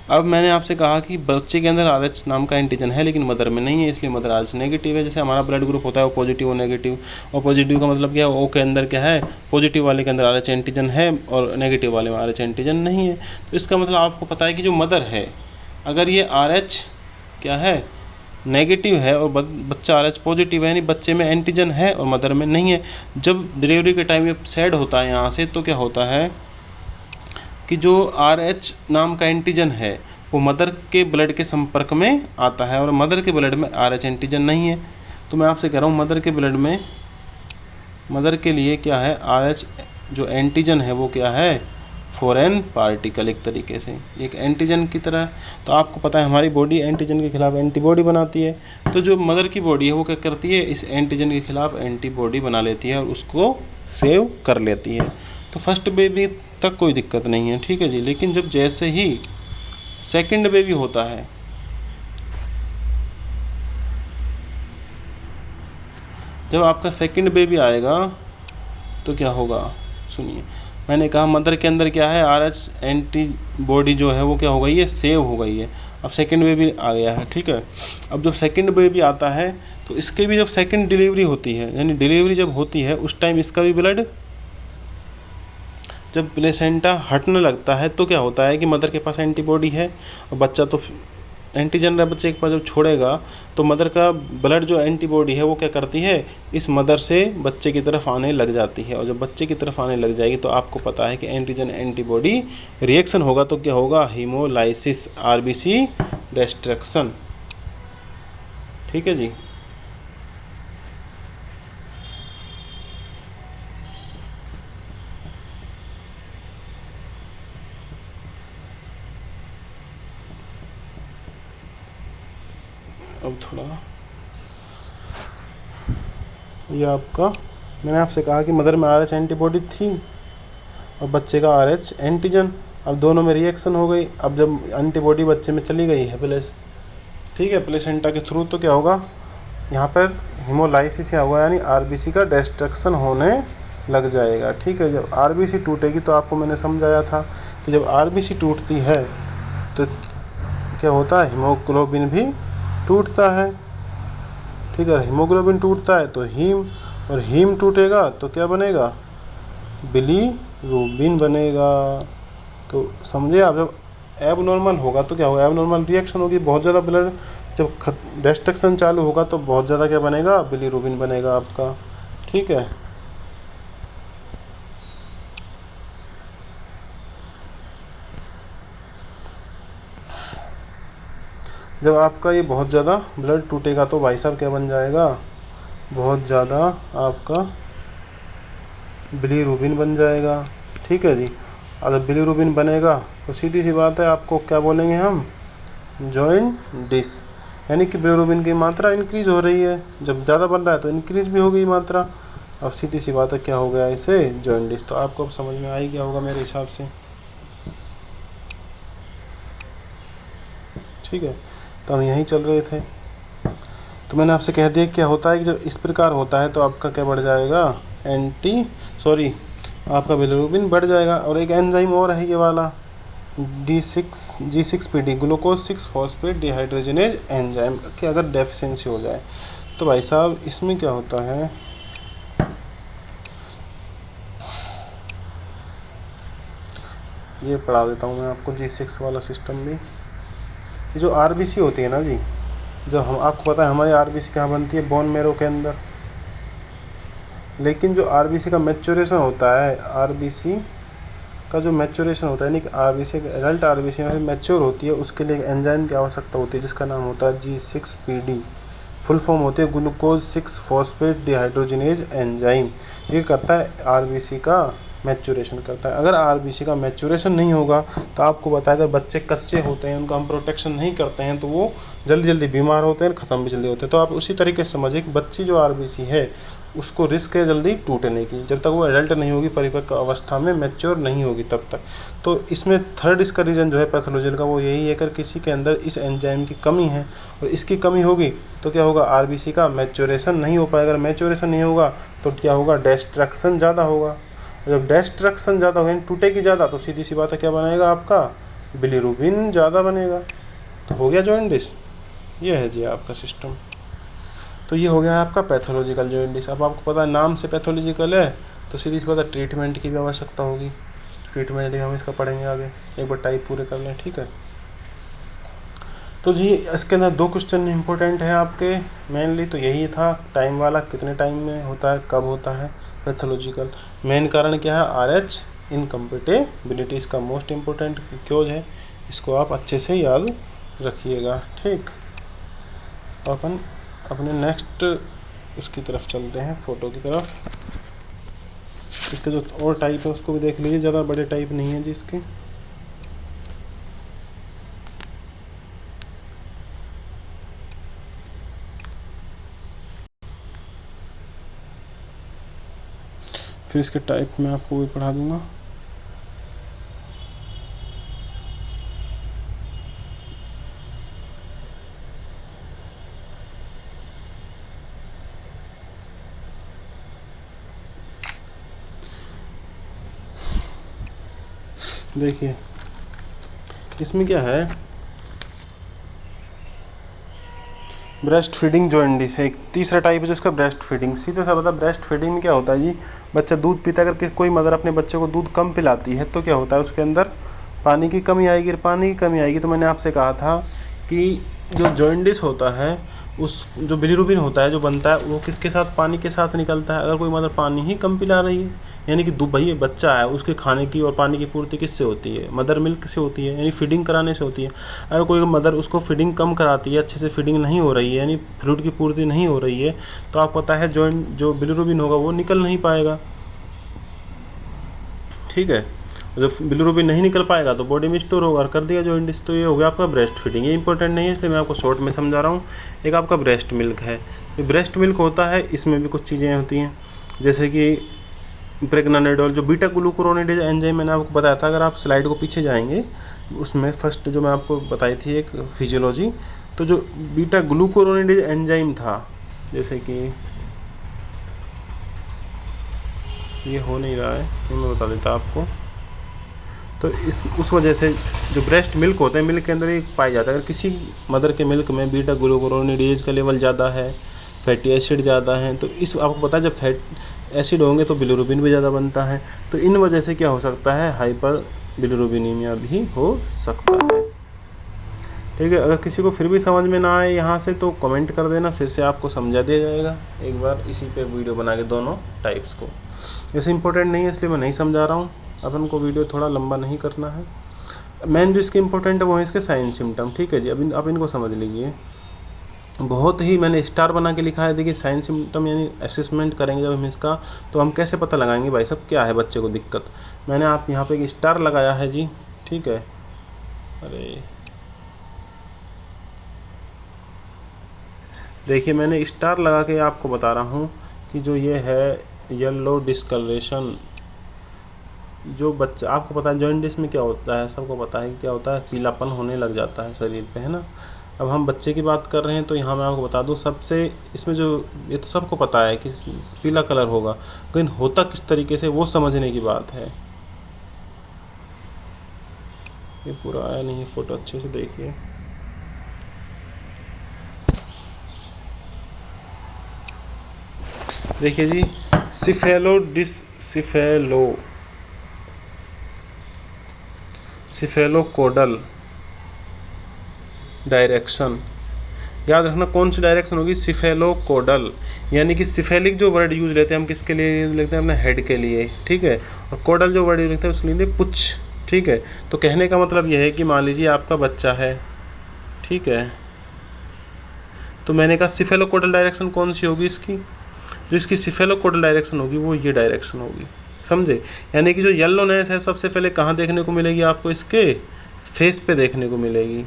अब मैंने आपसे कहा कि बच्चे के अंदर RH नाम का एंटीजन है लेकिन मदर में नहीं है, इसलिए मदर RH नेगेटिव है। जैसे हमारा ब्लड ग्रुप होता है वो पॉजिटिव और नेगेटिव, और पॉजिटिव का मतलब क्या है, O के अंदर क्या है, पॉजिटिव वाले के अंदर RH एंटीजन है और नेगेटिव वाले में RH एंटीजन नहीं है। तो इसका मतलब आपको पता है कि जो मदर है, अगर ये RH क्या है, नेगेटिव है और बच्चा RH पॉजिटिव है, यानी बच्चे में एंटीजन है और मदर में नहीं है। जब डिलीवरी के टाइम ये सेड होता है यहाँ से, तो क्या होता है कि जो RH नाम का एंटीजन है वो मदर के ब्लड के संपर्क में आता है और मदर के ब्लड में RH एंटीजन नहीं है। तो मैं आपसे कह रहा हूँ मदर के ब्लड में, मदर के लिए क्या है, RH जो एंटीजन है वो क्या है, फॉरेन पार्टिकल, एक तरीके से एक एंटीजन की तरह। तो आपको पता है हमारी बॉडी एंटीजन के खिलाफ एंटीबॉडी बनाती है, तो जो मदर की बॉडी है वो क्या करती है, इस एंटीजन के खिलाफ एंटीबॉडी बना लेती है और उसको सेव कर लेती है। तो फर्स्ट बेबी तक कोई दिक्कत नहीं है, ठीक है जी। लेकिन जब जैसे ही सेकंड बेबी होता है, जब आपका सेकंड बेबी आएगा तो क्या होगा, सुनिए। मैंने कहा मदर के अंदर क्या है, RH एंटीबॉडी जो है वो क्या हो गई है, सेव हो गई है। अब सेकंड बेबी आ गया है, ठीक है। अब जब सेकंड बेबी आता है तो इसके भी जब सेकंड डिलीवरी होती है, यानी डिलीवरी जब होती है उस टाइम इसका भी ब्लड, जब प्लेसेंटा हटने लगता है तो क्या होता है कि मदर के पास एंटीबॉडी है और बच्चा तो एंटीजन बच्चे के पास जब छोड़ेगा तो मदर का ब्लड जो एंटीबॉडी है वो क्या करती है, इस मदर से बच्चे की तरफ आने लग जाती है। और जब बच्चे की तरफ आने लग जाएगी तो आपको पता है कि एंटीजन एंटीबॉडी रिएक्शन होगा, तो क्या होगा, हीमोलाइसिस, RBC डिस्ट्रक्शन, ठीक है जी। अब थोड़ा ये आपका, मैंने आपसे कहा कि मदर में RH एंटीबॉडी थी और बच्चे का RH एंटीजन, अब दोनों में रिएक्शन हो गई। अब जब एंटीबॉडी बच्चे में चली गई है ठीक है, प्लेसेंटा के थ्रू, तो क्या होगा, यहाँ पर हीमोलाइसिस क्या होगा, यानी RBC का डिस्ट्रक्शन होने लग जाएगा, ठीक है। जब RBC टूटेगी तो आपको मैंने समझाया था कि जब RBC टूटती है तो क्या होता है, हीमोग्लोबिन भी टूटता है, ठीक है। हीमोग्लोबिन टूटता है तो हीम, और हीम टूटेगा तो क्या बनेगा, बिलीरुबिन बनेगा। तो समझे आप, जब एबनॉर्मल होगा तो क्या होगा, एबनॉर्मल रिएक्शन होगी, बहुत ज़्यादा ब्लड, जब डिस्ट्रक्शन चालू होगा तो बहुत ज़्यादा क्या बनेगा, बिलीरुबिन बनेगा आपका, ठीक है। जब आपका ये बहुत ज़्यादा ब्लड टूटेगा तो भाई साहब क्या बन जाएगा, बहुत ज़्यादा आपका बिलीरुबिन बन जाएगा, ठीक है जी। अगर बिलीरुबिन बनेगा तो सीधी सी बात है, आपको क्या बोलेंगे हम, जॉइंटिस, यानी कि बिलीरुबिन की मात्रा इंक्रीज़ हो रही है, जब ज़्यादा बन रहा है तो इंक्रीज़ भी हो गई मात्रा। अब सीधी सी बात है क्या हो गया इसे, जॉइंटिस। तो आपको अब समझ में आ ही गया होगा मेरे हिसाब से, ठीक है। तो हम यहीं चल रहे थे, तो मैंने आपसे कह दिया क्या होता है कि जब इस प्रकार होता है तो आपका क्या बढ़ जाएगा, आपका बिलीरुबिन बढ़ जाएगा। और एक एंजाइम और है ये वाला G6PD, glucose 6 phosphate dehydrogenase enzyme की अगर डेफिशिएंसी हो जाए तो भाई साहब इसमें क्या होता है, ये पढ़ा देता हूँ मैं आपको G6 वाला सिस्टम भी। ये जो RBC होती है ना जी, जो हम, आपको पता है हमारी RBC कहाँ बनती है, बोन मैरो के अंदर। लेकिन जो RBC का मैच्योरेशन होता है, RBC का जो मैच्योरेशन होता है, यानी कि RBC का एडल्ट RBC में मैच्योर होती है, उसके लिए एक एंजाइम की आवश्यकता होती है जिसका नाम होता है G6PD, फुल फॉर्म होती है ग्लूकोज 6 फॉस्फेट डिहाइड्रोजनेज एंजाइम। ये करता है RBC का मैच्योरेशन करता है। अगर आरबीसी का मैच्योरेशन नहीं होगा तो आपको पता है, अगर बच्चे कच्चे होते हैं, उनका हम प्रोटेक्शन नहीं करते हैं, तो वो जल्दी जल्दी बीमार होते हैं, ख़त्म भी जल्दी होते हैं। तो आप उसी तरीके से समझिए कि बच्ची जो आरबीसी है उसको रिस्क है जल्दी टूटने की, जब तक वो एडल्ट नहीं होगी, परिपक्व अवस्था में मैच्योर नहीं होगी तब तक। तो इसमें थर्ड इसका रीज़न जो है पैथोलॉजिकल का, वो यही है, अगर किसी के अंदर इस एंजाइम की कमी है और इसकी कमी होगी तो क्या होगा, आरबीसी का मैच्योरेशन नहीं हो पाएगा। अगर मैच्योरेशन नहीं होगा तो क्या होगा, डिस्ट्रक्शन ज़्यादा होगा। जब डिस्ट्रक्शन ज़्यादा होगा, टूटेगी ज़्यादा, तो सीधी सी बात है क्या बनेगा आपका, बिलीरुबिन ज़्यादा बनेगा। तो हो गया जॉइंडिस। ये है जी आपका सिस्टम। तो ये हो गया आपका पैथोलॉजिकल जॉइंडिस। अब आपको पता है नाम से पैथोलॉजिकल है, तो सीधी सी बात है ट्रीटमेंट की भी आवश्यकता होगी। ट्रीटमेंट भी हम इसका पढ़ेंगे आगे, एक बार टाइप पूरे कर लें, ठीक है। तो जी इसके अंदर 2 क्वेश्चन इंपॉर्टेंट है आपके मेनली, तो यही था टाइम वाला, कितने टाइम में होता है, कब होता है पैथोलॉजिकल। मेन कारण क्या है, आरएच इनकम्पेटेबिलिटी, इसका मोस्ट इम्पोर्टेंट क्योज है, इसको आप अच्छे से याद रखिएगा, ठीक। अपन अपने नेक्स्ट उसकी तरफ चलते हैं, फ़ोटो की तरफ। इसके जो और टाइप है उसको भी देख लीजिए, ज़्यादा बड़े टाइप नहीं है जी इसके। फिर इसके टाइप मैं आपको भी पढ़ा दूंगा। देखिए इसमें क्या है, ब्रेस्ट फीडिंग जॉइंडिस है। एक तीसरा टाइप है जो इसका ब्रेस्ट फीडिंग। सीधे सा बता, ब्रेस्ट फीडिंग में क्या होता है जी, बच्चा दूध पीता है, अगर कोई मदर अपने बच्चे को दूध कम पिलाती है तो क्या होता है, उसके अंदर पानी की कमी आएगी। पानी की कमी आएगी तो मैंने आपसे कहा था कि जो जॉइंडिस होता है, उस जो बिलीरुबिन होता है जो बनता है, वो किसके साथ, पानी के साथ निकलता है। अगर कोई मदर पानी ही कम पिला रही है, यानी कि भाई बच्चा है, उसके खाने की और पानी की पूर्ति किससे होती है, मदर मिल्क से होती है, यानी फीडिंग कराने से होती है। अगर कोई मदर उसको फीडिंग कम कराती है, अच्छे से फीडिंग नहीं हो रही है, यानी फ्लूइड की पूर्ति नहीं हो रही है, तो आपको पता है जो बिलीरुबिन होगा वो निकल नहीं पाएगा, ठीक है। जब बिलीरुबिन नहीं निकल पाएगा तो बॉडी में स्टोर होगा और कर दिया जॉइंडिस। तो ये हो गया आपका ब्रेस्ट फीडिंग। ये इंपॉर्टेंट नहीं है इसलिए मैं आपको शॉर्ट में समझा रहा हूँ। एक आपका ब्रेस्ट मिल्क है, ब्रेस्ट मिल्क होता है, इसमें भी कुछ चीज़ें होती हैं, जैसे कि प्रेग्नानेडोल, जो बीटा ग्लूकुरोनिडेज एंजाइम मैंने आपको बताया था। अगर आप स्लाइड को पीछे जाएंगे, उसमें फर्स्ट जो मैं आपको बताई थी एक फिजियोलॉजी, तो जो बीटा ग्लूकुरोनिडेज एंजाइम था, जैसे कि ये हो नहीं रहा है, ये मैं बता देता आपको। तो उस वजह से जो ब्रेस्ट मिल्क होते हैं, मिल्क के अंदर एक पाया जाता है, अगर किसी मदर के मिल्क में बीटा ग्लूकुरोनिडेज का लेवल ज़्यादा है, फैटी एसिड ज़्यादा है, तो इस आपको पता है जब फैट एसिड होंगे तो बिलीरुबिन भी ज़्यादा बनता है। तो इन वजह से क्या हो सकता है, हाइपर बिलीरुबिनीमिया भी हो सकता है, ठीक है। अगर किसी को फिर भी समझ में ना आए यहाँ से तो कमेंट कर देना, फिर से आपको समझा दिया जाएगा एक बार इसी पे वीडियो बना के दोनों टाइप्स को। जैसे इंपॉर्टेंट नहीं है इसलिए मैं नहीं समझा रहा हूँ, अपन को वीडियो थोड़ा लंबा नहीं करना है। मेन जो इसके इंपॉर्टेंट है वो है इसके साइन सिम्टम, ठीक है जी। अब आप इनको समझ लीजिए, बहुत ही मैंने स्टार बना के लिखा है। देखिए साइन सिम्टम यानी असेसमेंट करेंगे जब हम इसका, तो हम कैसे पता लगाएंगे भाई साहब क्या है बच्चे को दिक्कत। मैंने आप यहाँ पे एक स्टार लगाया है जी, ठीक है। अरे देखिए मैंने स्टार लगा के आपको बता रहा हूँ कि जो ये है येलो डिस्कलरेशन, जो बच्चा, आपको पता है जॉइंडिस में क्या होता है, सबको पता है क्या होता है, पीलापन होने लग जाता है शरीर पे, है ना। अब हम बच्चे की बात कर रहे हैं तो यहाँ मैं आपको बता दूँ, सबसे इसमें जो, ये तो सबको पता है कि पीला कलर होगा, लेकिन होता किस तरीके से वो समझने की बात है। ये पूरा आया नहीं है फ़ोटो, अच्छे से देखिए। देखिए जी, सिफेलोकोडल डायरेक्शन, याद रखना कौन सी डायरेक्शन होगी, सिफेलोकोडल। यानी कि सिफेलिक जो वर्ड यूज लेते हैं हम किसके लिए यूज लेते हैं, अपने हेड के लिए, ठीक है। और कोडल जो वर्ड यूज लेते हैं उसके लिए पुच्छ, ठीक है। तो कहने का मतलब यह है कि मान लीजिए आपका बच्चा है, ठीक है, तो मैंने कहा सिफेलोकोडल डायरेक्शन कौन सी होगी इसकी, जो इसकी सिफेलोकोडल डायरेक्शन होगी वो ये डायरेक्शन होगी, समझे। यानी कि जो येलोनेस है सबसे पहले कहाँ देखने को मिलेगी आपको, इसके फेस पे देखने को मिलेगी।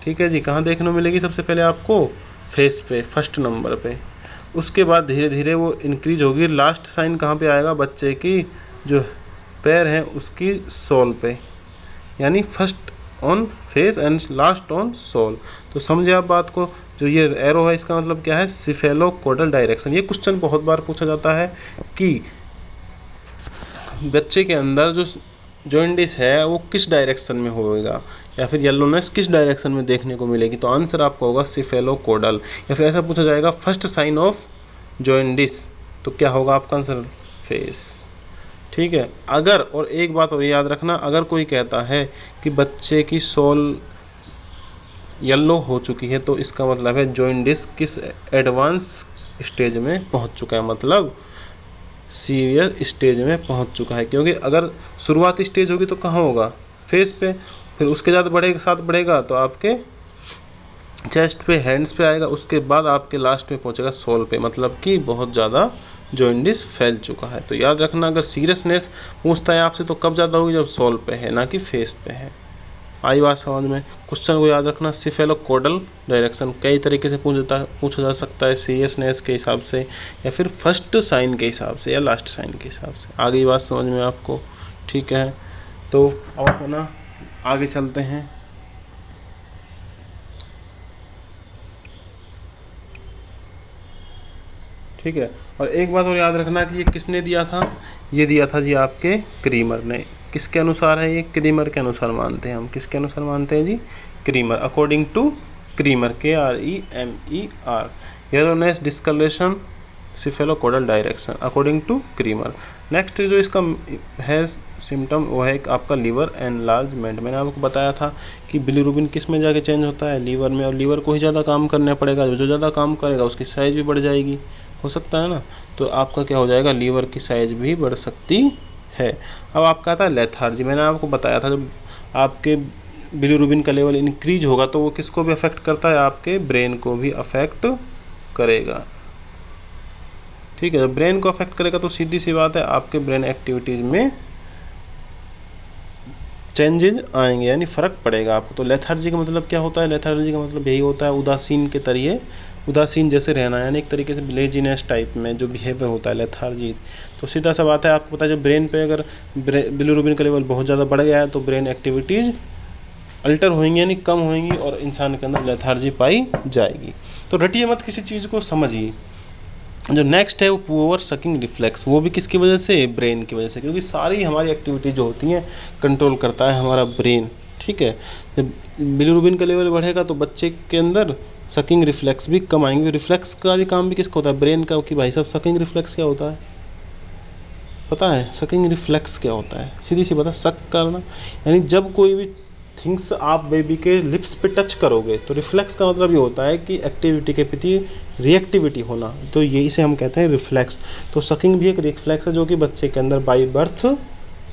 ठीक है जी, कहाँ देखने को मिलेगी सबसे पहले आपको, फेस पे, फर्स्ट नंबर पे। उसके बाद धीरे धीरे वो इंक्रीज होगी। लास्ट साइन कहाँ पे आएगा, बच्चे की जो पैर हैं उसकी सोल पे, यानी first on face and last on sole. तो समझे आप बात को। जो ये एरो है इसका मतलब क्या है, सिफेलोकोडल डायरेक्शन। ये क्वेश्चन बहुत बार पूछा जाता है कि बच्चे के अंदर जो जॉइंडिस है वो किस डायरेक्शन में होएगा, या फिर येलोनेस किस डायरेक्शन में देखने को मिलेगी। तो आंसर आपका होगा सिफेलोकोडल। या फिर ऐसा पूछा जाएगा फर्स्ट साइन ऑफ जॉइंडिस, तो क्या होगा आपका आंसर, फेस। ठीक है। अगर, और एक बात और याद रखना, अगर कोई कहता है कि बच्चे की सोल येलो हो चुकी है तो इसका मतलब है जॉइंडिस किस एडवांस स्टेज में पहुंच चुका है, मतलब सीरियस स्टेज में पहुंच चुका है। क्योंकि अगर शुरुआती स्टेज होगी तो कहाँ होगा, फेस पे, फिर उसके साथ बढ़ेगा तो आपके चेस्ट पे, हैंड्स पे आएगा, उसके बाद आपके लास्ट में पहुंचेगा सोल पे, मतलब कि बहुत ज़्यादा जॉइंडिस फैल चुका है। तो याद रखना, अगर सीरियसनेस पूछता है आपसे तो कब ज़्यादा होगी, जब सोल पे है, ना कि फेस पे है। आई बात समझ में। क्वेश्चन को याद रखना, सिफेलोकोडल डायरेक्शन कई तरीके से पूछा जा सकता है, सीरियसनेस के हिसाब से, या फिर फर्स्ट साइन के हिसाब से, या लास्ट साइन के हिसाब से। आगे बात समझ में आपको, ठीक है। तो अब है ना, आगे चलते हैं। ठीक है। और एक बात और याद रखना कि ये किसने दिया था, ये दिया था जी आपके क्रीमर ने। किसके अनुसार है ये, क्रीमर के अनुसार मानते हैं हम। किसके अनुसार मानते हैं जी, Kremer, according to Kremer, KREMER। Yellowness, discoloration, cephalocaudal direction, according to Kremer. Next जो इसका है सिम्टम, वो है आपका लीवर एनलार्जमेंट। मैंने आपको बताया था कि बिलीरुबिन किस में जाके चेंज होता है, लीवर में, और लीवर को ही ज़्यादा काम करना पड़ेगा। जो ज़्यादा काम करेगा उसकी साइज़ भी बढ़ जाएगी, हो सकता है ना। तो आपका क्या हो जाएगा, लीवर की साइज़ भी बढ़ सकती है। अब आपका आता है लेथार्जी। मैंने आपको बताया था जब आपके बिलीरुबिन का लेवल इंक्रीज होगा तो वो किसको भी अफेक्ट करता है, आपके ब्रेन को भी अफेक्ट करेगा। ठीक है, जब ब्रेन को अफेक्ट करेगा तो सीधी सी बात है आपके ब्रेन एक्टिविटीज़ में चेंजेज आएंगे, यानी फ़र्क पड़ेगा आपको। तो लेथार्जी का मतलब क्या होता है, लेथार्जी का मतलब यही होता है उदासीन के तरीके, उदासीन जैसे रहना, यानी एक तरीके से लेजीनेस टाइप में जो बिहेवियर होता है, लेथार्जी। तो सीधा सा बात है, आपको पता है जब ब्रेन पे अगर बिलीरुबिन का लेवल बहुत ज़्यादा बढ़ गया है तो ब्रेन एक्टिविटीज़ अल्टर होंगी, यानी कम होंगी, और इंसान के अंदर लेथार्जी पाई जाएगी। तो रटिए मत किसी चीज़ को, समझिए। जो नेक्स्ट है वो पुअर सकिंग रिफ्लेक्स, वो भी किसकी वजह से, ब्रेन की वजह से, क्योंकि सारी हमारी एक्टिविटी जो होती हैं कंट्रोल करता है हमारा ब्रेन। ठीक है। जब बिलीरुबिन का लेवल बढ़ेगा तो बच्चे के अंदर सकिंग रिफ्लेक्स भी कम आएंगे। रिफ्लेक्स का भी काम भी किसका होता है, ब्रेन का। कि भाई साहब सकिंग रिफ्लेक्स क्या होता है, पता है सकिंग रिफ्लेक्स क्या होता है, सीधी सी बात है, सक करना। यानी जब कोई भी थिंग्स आप बेबी के लिप्स पे टच करोगे तो रिफ्लेक्स का मतलब ये होता है कि एक्टिविटी के प्रति रिएक्टिविटी होना, तो ये इसे हम कहते हैं रिफ्लेक्स। तो सकिंग भी एक रिफ्लेक्स है जो कि बच्चे के अंदर बाय बर्थ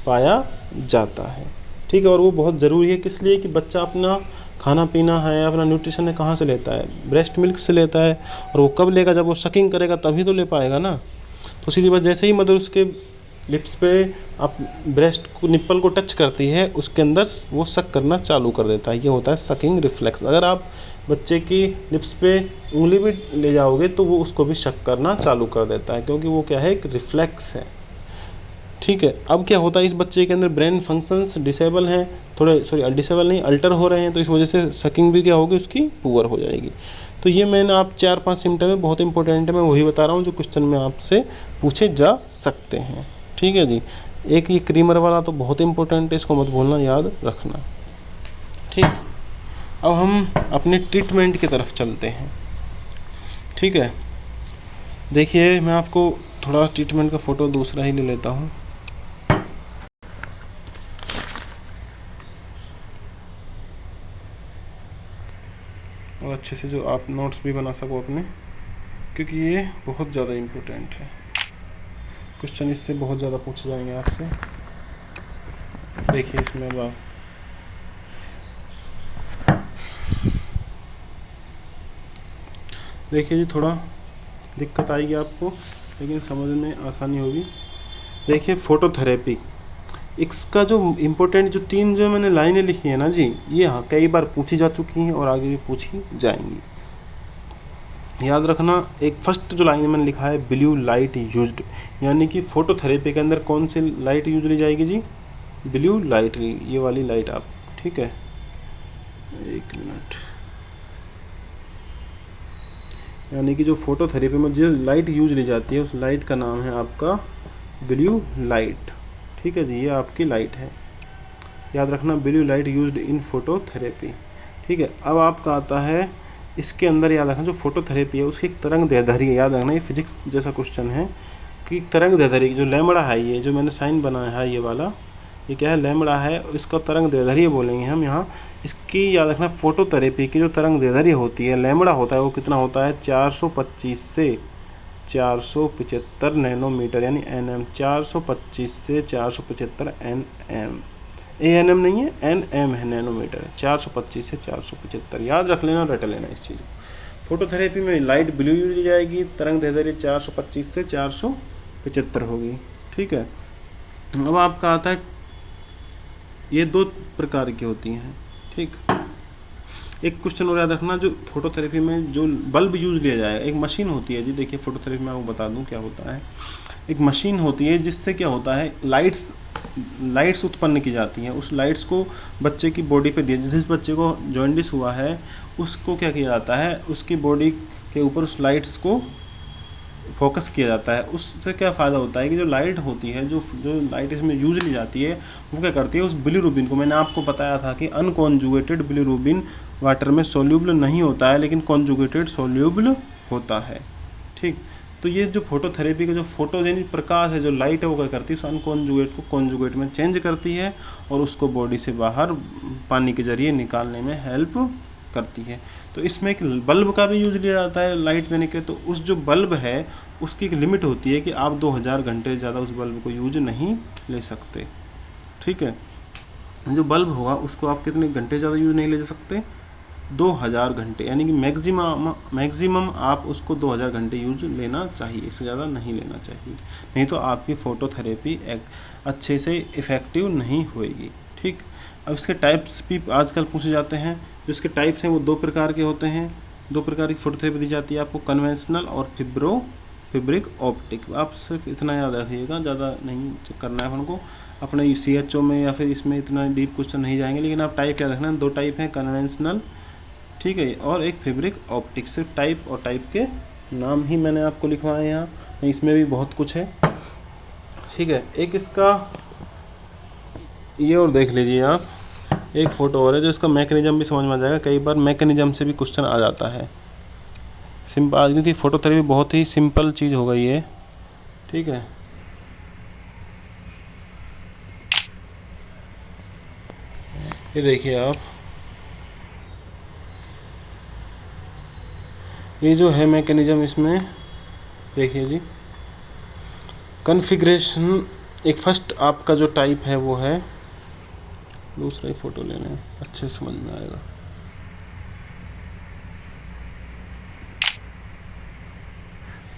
पाया जाता है। ठीक है। और वो बहुत ज़रूरी है, किस लिए, कि बच्चा अपना खाना पीना है, अपना न्यूट्रिशन है कहाँ से लेता है, ब्रेस्ट मिल्क से लेता है। और वो कब लेगा, जब वो सकिंग करेगा तभी तो ले पाएगा ना। तो सीधी बात, जैसे ही मदर उसके लिप्स पे आप ब्रेस्ट को, निप्पल को टच करती है, उसके अंदर वो सक करना चालू कर देता है। ये होता है सकिंग रिफ्लेक्स। अगर आप बच्चे की लिप्स पे उंगली भी ले जाओगे तो वो उसको भी सक करना चालू कर देता है, क्योंकि वो क्या है, एक रिफ्लेक्स है। ठीक है। अब क्या होता है, इस बच्चे के अंदर ब्रेन फंक्शंस डिसेबल हैं, थोड़े, सॉरी डिसेबल नहीं, अल्टर हो रहे हैं, तो इस वजह से सकिंग भी क्या होगी, उसकी पुअर हो जाएगी। तो ये मैंने आप 4-5 सिम्टम है, बहुत इंपॉर्टेंट है, मैं वही बता रहा हूँ जो क्वेश्चन में आपसे पूछे जा सकते हैं। ठीक है जी। एक ये क्रीमर वाला तो बहुत इंपॉर्टेंट है, इसको मत भूलना, याद रखना। ठीक। अब हम अपने ट्रीटमेंट की तरफ चलते हैं। ठीक है। देखिए, मैं आपको थोड़ा ट्रीटमेंट का फ़ोटो दूसरा ही ले लेता हूँ। और अच्छे से जो आप नोट्स भी बना सको अपने, क्योंकि ये बहुत ज़्यादा इम्पोर्टेंट है। क्वेश्चन इससे बहुत ज़्यादा पूछे जाएंगे आपसे। देखिए इसमें अब देखिए जी, थोड़ा दिक्कत आएगी आपको, लेकिन समझ में आसानी होगी। देखिए फोटोथेरेपी, इसका जो इम्पोर्टेंट जो 3 जो मैंने लाइनें लिखी है ना जी, ये हाँ कई बार पूछी जा चुकी हैं और आगे भी पूछी जाएंगी। याद रखना, एक फर्स्ट जो लाइन मैंने लिखा है ब्लू लाइट यूज्ड, यानी कि फोटोथेरेपी के अंदर कौन सी लाइट यूज ली जाएगी जी, ब्लू लाइट, ये वाली लाइट आप, ठीक है, एक मिनट, यानी कि जो फोटोथेरेपी में जो लाइट यूज ली जाती है उस लाइट का नाम है आपका ब्लू लाइट, ठीक है जी, ये आपकी लाइट है, याद रखना, blue light used in phototherapy, ठीक है। अब आपका आता है इसके अंदर, याद रखना जो फोटोथेरेपी है उसकी एक तरंग दैर्ध्य है, याद रखना ये फिजिक्स जैसा क्वेश्चन है कि तरंग दैर्ध्य जो लैम्बडा है, ये जो मैंने साइन बनाया है ये वाला, ये क्या है, लैम्बडा है, इसका तरंग दैर्ध्य बोलेंगे हम यहाँ। इसकी याद रखना फोटोथेरेपी की जो तरंग दैर्ध्य होती है, लैम्बडा होता है, वो कितना होता है 425 से 475 नैनोमीटर, यानी nm, 425 से 475 nm, ANM नहीं है, nm है, नैनोमीटर, 425 से 475, याद रख लेना, रट लेना इस चीज़ को। फोटोथेरेपी में लाइट ब्लू यूज ली जाएगी, तरंग दैर्ध्य 425 से 475 होगी, ठीक है। अब आपका आता है, ये 2 प्रकार की होती हैं, ठीक। एक क्वेश्चन और याद रखना, जो फोटोथेरेपी में जो बल्ब यूज लिया जाएगा, एक मशीन होती है जी, देखिए फोटोथेरेपी में आपको बता दूं क्या होता है, एक मशीन होती है जिससे क्या होता है, लाइट्स उत्पन्न की जाती हैं, उस लाइट्स को बच्चे की बॉडी पे दिया, जिस बच्चे को जॉन्डिस हुआ है उसको क्या किया जाता है, उसकी बॉडी के ऊपर उस लाइट्स को फोकस किया जाता है। उससे क्या फ़ायदा होता है कि जो लाइट होती है, जो लाइट इसमें यूज ली जाती है, वो क्या करती है, उस बिलीरुबिन को, मैंने आपको बताया था कि अनकॉन्जुगेटेड बिलीरुबिन वाटर में सोल्यूबल नहीं होता है, लेकिन कॉन्जुगेटेड सोल्यूबल होता है, ठीक। तो ये जो फोटोथेरेपी का जो फोटोजेनिक प्रकाश है, जो लाइट है, वो क्या करती है, उस अनकॉन्जुगेट को कॉन्जुगेट में चेंज करती है और उसको बॉडी से बाहर पानी के जरिए निकालने में हेल्प करती है। तो इसमें एक बल्ब का भी यूज लिया जाता है लाइट देने के, तो उस जो बल्ब है उसकी एक लिमिट होती है कि आप 2000 घंटे ज़्यादा उस बल्ब को यूज नहीं ले सकते, ठीक है। जो बल्ब होगा उसको आप कितने घंटे ज़्यादा यूज नहीं ले सकते, 2000 घंटे, यानी कि मैक्सिमम आप उसको 2000 घंटे यूज लेना चाहिए, इससे ज़्यादा नहीं लेना चाहिए, नहीं तो आपकी फ़ोटोथेरेपी अच्छे से इफ़ेक्टिव नहीं होएगी, ठीक। अब इसके टाइप्स भी आजकल पूछे जाते हैं, जो इसके टाइप्स हैं वो 2 प्रकार के होते हैं, 2 प्रकार की फोटोथेरेपी दी जाती है आपको, कन्वेंशनल और फिब्रिक ऑप्टिक। आप सिर्फ इतना याद रखिएगा, ज़्यादा नहीं करना है हमको, अपने CHO में या फिर इसमें इतना डीप क्वेश्चन नहीं जाएंगे, लेकिन आप टाइप याद रखना, 2 टाइप हैं, कन्वेंशनल, ठीक है, और एक फैब्रिक ऑप्टिक। सिर्फ टाइप और टाइप के नाम ही मैंने आपको लिखवाए यहाँ, इसमें भी बहुत कुछ है, ठीक है। एक इसका ये और देख लीजिए आप, एक फ़ोटो और है जो इसका मैकेनिज्म भी समझ में आ जाएगा, कई बार मैकेनिज्म से भी क्वेश्चन आ जाता है, सिंपल, क्योंकि फ़ोटोथेरेपी बहुत ही सिंपल चीज़ हो गई है, ठीक है। ये देखिए आप, ये जो है मैकेनिज्म, इसमें देखिए जी, कॉन्फ़िगरेशन, एक फर्स्ट आपका जो टाइप है वो है, दूसरा ही फ़ोटो लेना है, अच्छे समझ में आएगा।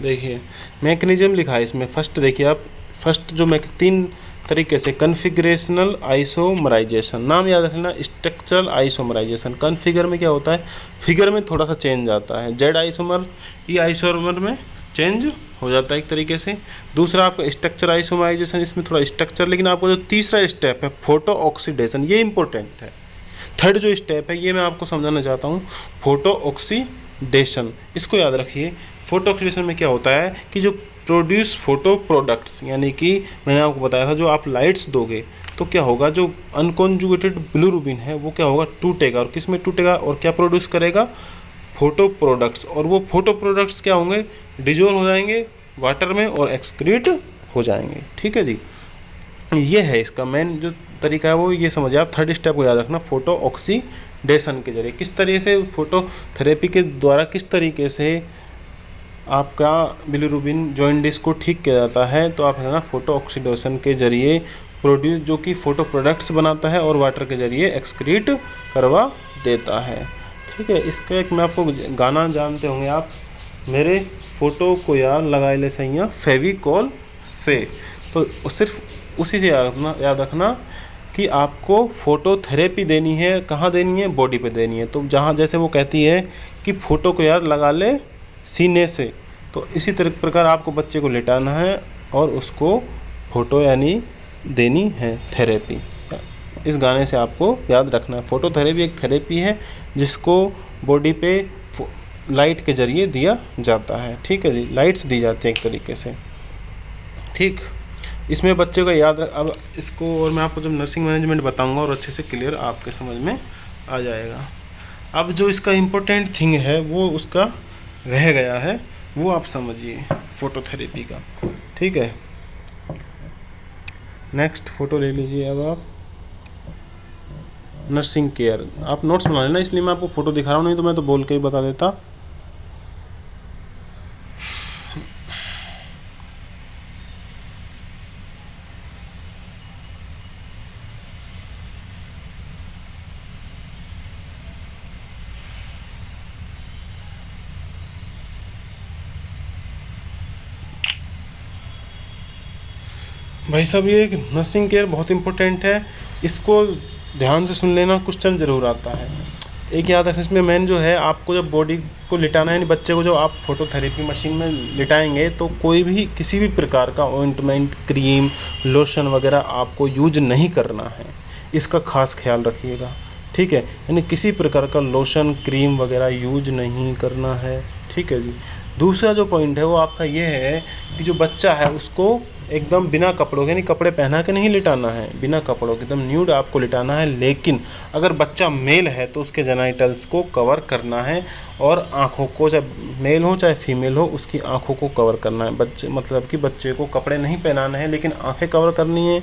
देखिए मैकेनिज्म लिखा है इसमें, फर्स्ट देखिए आप, फर्स्ट जो 3 तरीके से, कॉन्फ़िगरेशनल आइसोमराइजेशन, नाम याद रखना, स्ट्रक्चरल आइसोमराइजेशन। कॉन्फ़िगर में क्या होता है, फिगर में थोड़ा सा चेंज आता है, जेड आइसोमर, ई आइसोमर में चेंज हो जाता है एक तरीके से। दूसरा आपका स्ट्रक्चर आइसोमराइजेशन, इसमें थोड़ा स्ट्रक्चर, लेकिन आपको जो तीसरा स्टेप है फोटो ऑक्सीडेशन, ये इंपॉर्टेंट है। थर्ड जो स्टेप है ये मैं आपको समझाना चाहता हूँ, फोटो ऑक्सीडेशन, इसको याद रखिए। फोटो ऑक्सीडेशन में क्या होता है कि जो प्रोड्यूस फोटो प्रोडक्ट्स, यानी कि मैंने आपको बताया था, जो आप लाइट्स दोगे तो क्या होगा, जो अनकॉन्जुगेटेड बिलीरुबिन है वो क्या होगा, टूटेगा, और किस में टूटेगा और क्या प्रोड्यूस करेगा, फोटो प्रोडक्ट्स, और वो फोटो प्रोडक्ट्स क्या होंगे, डिजोल्व हो जाएंगे वाटर में और एक्सक्रीट हो जाएंगे, ठीक है जी। ये है इसका मेन जो तरीका है, वो ये समझिए आप। थर्ड स्टेप को याद रखना, फोटो ऑक्सीडेशन के जरिए, किस तरीके से फोटोथेरेपी के द्वारा किस तरीके से आपका बिलीरुबिन जॉन्डिस को ठीक किया जाता है, तो आप है ना फोटो ऑक्सीडेशन के जरिए प्रोड्यूस, जो कि फोटो प्रोडक्ट्स बनाता है और वाटर के जरिए एक्सक्रीट करवा देता है, ठीक है। इसका एक मैं आपको गाना जानते होंगे आप, मेरे फ़ोटो को यार लगाए ले सैया फेविकॉल से, तो सिर्फ उसी से याद रखना कि आपको फोटोथेरेपी देनी है, कहाँ देनी है, बॉडी पे देनी है। तो जहाँ जैसे वो कहती है कि फ़ोटो को यार लगा ले सीने से, तो इसी तरह प्रकार आपको बच्चे को लेटाना है और उसको फ़ोटो यानी देनी है थेरेपी। इस गाने से आपको याद रखना है, फोटोथेरेपी एक थेरेपी है जिसको बॉडी पे लाइट के ज़रिए दिया जाता है। ठीक है जी, लाइट्स दी जाती हैं एक तरीके से। ठीक, इसमें बच्चे को याद रख। अब इसको और मैं आपको जब नर्सिंग मैनेजमेंट बताऊंगा और अच्छे से क्लियर आपके समझ में आ जाएगा। अब जो इसका इम्पोर्टेंट थिंग है वो उसका रह गया है, वो आप समझिए फोटोथेरेपी का। ठीक है, नेक्स्ट फ़ोटो ले लीजिए। अब आप नर्सिंग केयर, आप नोट्स बना लेना, इसलिए मैं आपको फ़ोटो दिखा रहा हूँ, नहीं तो मैं तो बोल के ही बता देता। भाई साहब, ये एक नर्सिंग केयर बहुत इंपॉर्टेंट है, इसको ध्यान से सुन लेना, क्वेश्चन ज़रूर आता है। एक याद रखना, इसमें मेन जो है आपको जब बॉडी को लिटाना है, यानी बच्चे को जो आप फोटोथेरेपी मशीन में लिटाएंगे तो कोई भी किसी भी प्रकार का ऑइंटमेंट, क्रीम, लोशन वगैरह आपको यूज नहीं करना है, इसका खास ख्याल रखिएगा। ठीक है, यानी किसी प्रकार का लोशन, क्रीम वगैरह यूज नहीं करना है। ठीक है जी। दूसरा जो पॉइंट है वो आपका ये है कि जो बच्चा है उसको एकदम बिना कपड़ों के, यानी कपड़े पहना के नहीं लिटाना है, बिना कपड़ों के एकदम न्यूड आपको लिटाना है। लेकिन अगर बच्चा मेल है तो उसके जेनाइटल्स को कवर करना है और आँखों को, चाहे मेल हो चाहे फीमेल हो, उसकी आँखों को कवर करना है। बच्चे मतलब कि बच्चे को कपड़े नहीं पहनाने हैं लेकिन आँखें कवर करनी है।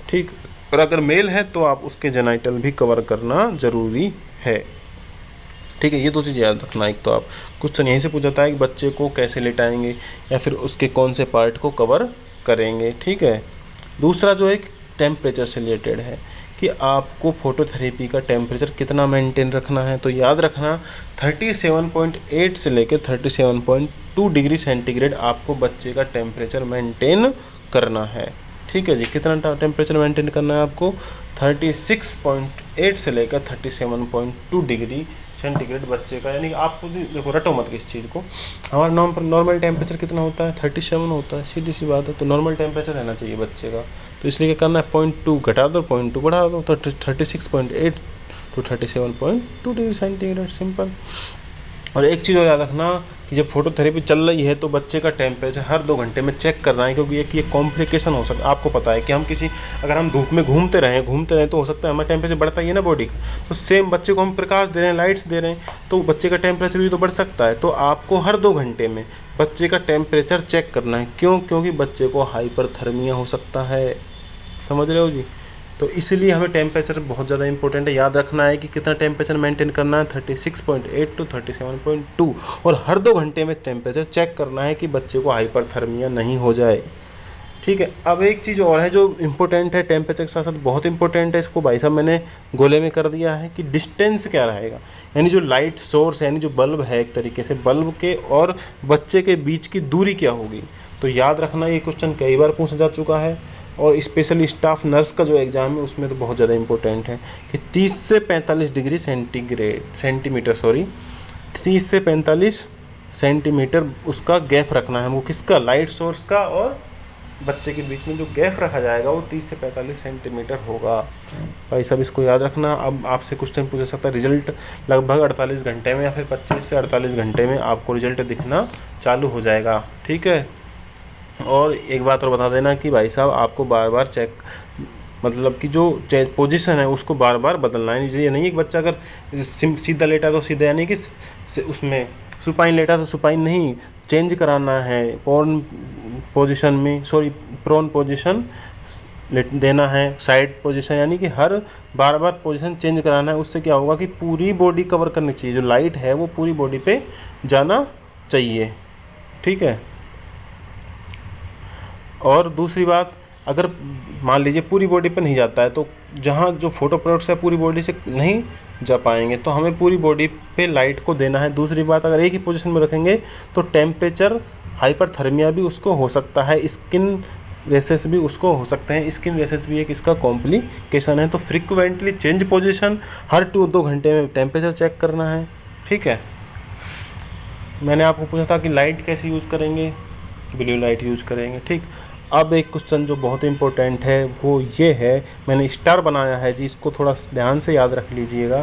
ठीक, और अगर मेल है तो आप उसके जेनाइटल भी कवर करना ज़रूरी है। ठीक है, ये दो चीज़ याद रखना। एक तो आप क्वेश्चन यहीं से पूछा जाता है कि बच्चे को कैसे लिटाएंगे या फिर उसके कौन से पार्ट को कवर करेंगे। ठीक है, दूसरा जो एक टेम्परेचर से रिलेटेड है कि आपको फोटोथेरेपी का टेम्परेचर कितना मेंटेन रखना है। तो याद रखना 37.8 से लेकर 37.2 डिग्री सेंटीग्रेड आपको बच्चे का टेम्परेचर मेंटेन करना है। ठीक है जी, कितना टेम्परेचर मेंटेन करना है आपको? 36.8 से लेकर 37.2 डिग्री सेंटीग्रेड बच्चे का, यानी आपको देखो रटो मत किस चीज़ को। हमारा नॉर्मल टेम्परेचर कितना होता है? 37 होता है, सीधी सी बात है। तो नॉर्मल टेम्परेचर रहना चाहिए बच्चे का, तो इसलिए क्या करना है, 0.2 घटा दो, 0.2 बढ़ा दो, तो 36.8 टू 37.2 डिग्री सेंटीग्रेड, सिंपल। और एक चीज़ और याद रखना कि जब फोटोथेरेपी चल रही है तो बच्चे का टेम्परेचर हर 2 घंटे में चेक करना है, क्योंकि एक ये कॉम्प्लिकेशन हो सकता है। आपको पता है कि हम अगर हम धूप में घूमते रहें तो हो सकता है हमारा टेम्परेचर बढ़ता ही है ना बॉडी का। तो सेम बच्चे को हम प्रकाश दे रहे हैं, लाइट्स दे रहे हैं, तो बच्चे का टेम्परेचर भी तो बढ़ सकता है। तो आपको हर 2 घंटे में बच्चे का टेम्परेचर चेक करना है। क्यों? क्योंकि बच्चे को हाइपरथर्मिया हो सकता है, समझ रहे हो जी। तो इसलिए हमें टेम्परेचर बहुत ज़्यादा इंपॉर्टेंट है। याद रखना है कि कितना टेम्परेचर मेंटेन करना है, 36.8 टू 37.2, और हर 2 घंटे में टेम्परेचर चेक करना है कि बच्चे को हाइपरथर्मिया नहीं हो जाए। ठीक है, अब एक चीज़ और है जो इम्पोर्टेंट है, टेम्परेचर के साथ साथ बहुत इंपॉर्टेंट है, इसको भाई साहब मैंने गोले में कर दिया है कि डिस्टेंस क्या रहेगा, यानी जो लाइट सोर्स यानी जो बल्ब है, एक तरीके से बल्ब के और बच्चे के बीच की दूरी क्या होगी। तो याद रखना, ये क्वेश्चन कई बार पूछा जा चुका है, और स्पेशली स्टाफ नर्स का जो एग्ज़ाम है उसमें तो बहुत ज़्यादा इंपॉर्टेंट है कि 30 से 45 डिग्री सेंटीमीटर 30 से 45 सेंटीमीटर उसका गैप रखना है। वो किसका? लाइट सोर्स का और बच्चे के बीच में जो गैप रखा जाएगा वो 30 से 45 सेंटीमीटर होगा। भाई साहब इसको याद रखना। अब आपसे क्वेश्चन पूछा सकता है, रिजल्ट लगभग 48 घंटे में या फिर 25 से 48 घंटे में आपको रिजल्ट दिखना चालू हो जाएगा। ठीक है, और एक बात और बता देना कि भाई साहब आपको बार बार चेक, मतलब कि जो पोजीशन है उसको बार बार बदलना है। ये नहीं एक बच्चा अगर सीधा लेटा तो सीधा, यानी कि उसमें सुपाइन लेटा तो सुपाइन नहीं, चेंज कराना है। प्रोन पोजीशन देना है, साइड पोजीशन, यानी कि हर बार बार पोजीशन चेंज कराना है। उससे क्या होगा कि पूरी बॉडी कवर करनी चाहिए, जो लाइट है वो पूरी बॉडी पे जाना चाहिए। ठीक है, और दूसरी बात, अगर मान लीजिए पूरी बॉडी पे नहीं जाता है तो जहाँ जो फोटो प्रोडक्ट्स है पूरी बॉडी से नहीं जा पाएंगे, तो हमें पूरी बॉडी पे लाइट को देना है। दूसरी बात, अगर एक ही पोजीशन में रखेंगे तो टेम्परेचर हाइपरथर्मिया भी उसको हो सकता है, स्किन रेसेस भी उसको हो सकते हैं, स्किन रेसेस भी एक इसका कॉम्प्लिकेशन है। तो फ्रिक्वेंटली चेंज पोजीशन, हर 2 घंटे में टेम्परेचर चेक करना है, ठीक है। मैंने आपको पूछा था कि लाइट कैसे यूज़ करेंगे, ब्लू लाइट यूज़ करेंगे, ठीक। अब एक क्वेश्चन जो बहुत इंपॉर्टेंट है वो ये है, मैंने स्टार बनाया है जी, इसको थोड़ा ध्यान से याद रख लीजिएगा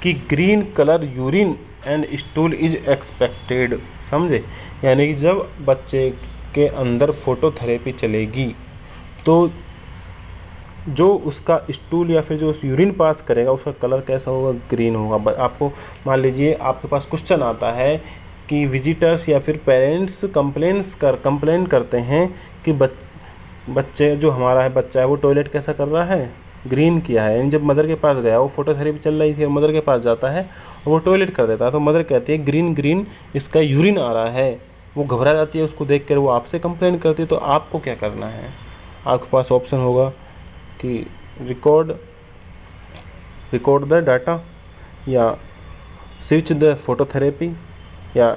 कि green colour urine and stool is expected, समझे। यानी कि जब बच्चे के अंदर फोटोथेरेपी चलेगी तो जो उसका स्टूल या फिर जो उस यूरिन पास करेगा उसका कलर कैसा होगा, ग्रीन होगा। आपको मान लीजिए आपके पास क्वेश्चन आता है कि विजिटर्स या फिर पेरेंट्स कंप्लेन करते हैं कि बच्चे जो हमारा है बच्चा है वो टॉयलेट कैसा कर रहा है, ग्रीन किया है। यानी जब मदर के पास गया, वो फोटोथेरेपी चल रही थी और मदर के पास जाता है और वो टॉयलेट कर देता है, तो मदर कहती है ग्रीन ग्रीन इसका यूरिन आ रहा है। वो घबरा जाती है, उसको देख कर वो आपसे कंप्लेन करती है। तो आपको क्या करना है, आपके पास ऑप्शन होगा कि रिकॉर्ड द डाटा, या स्विच द फोटोथेरेपी, या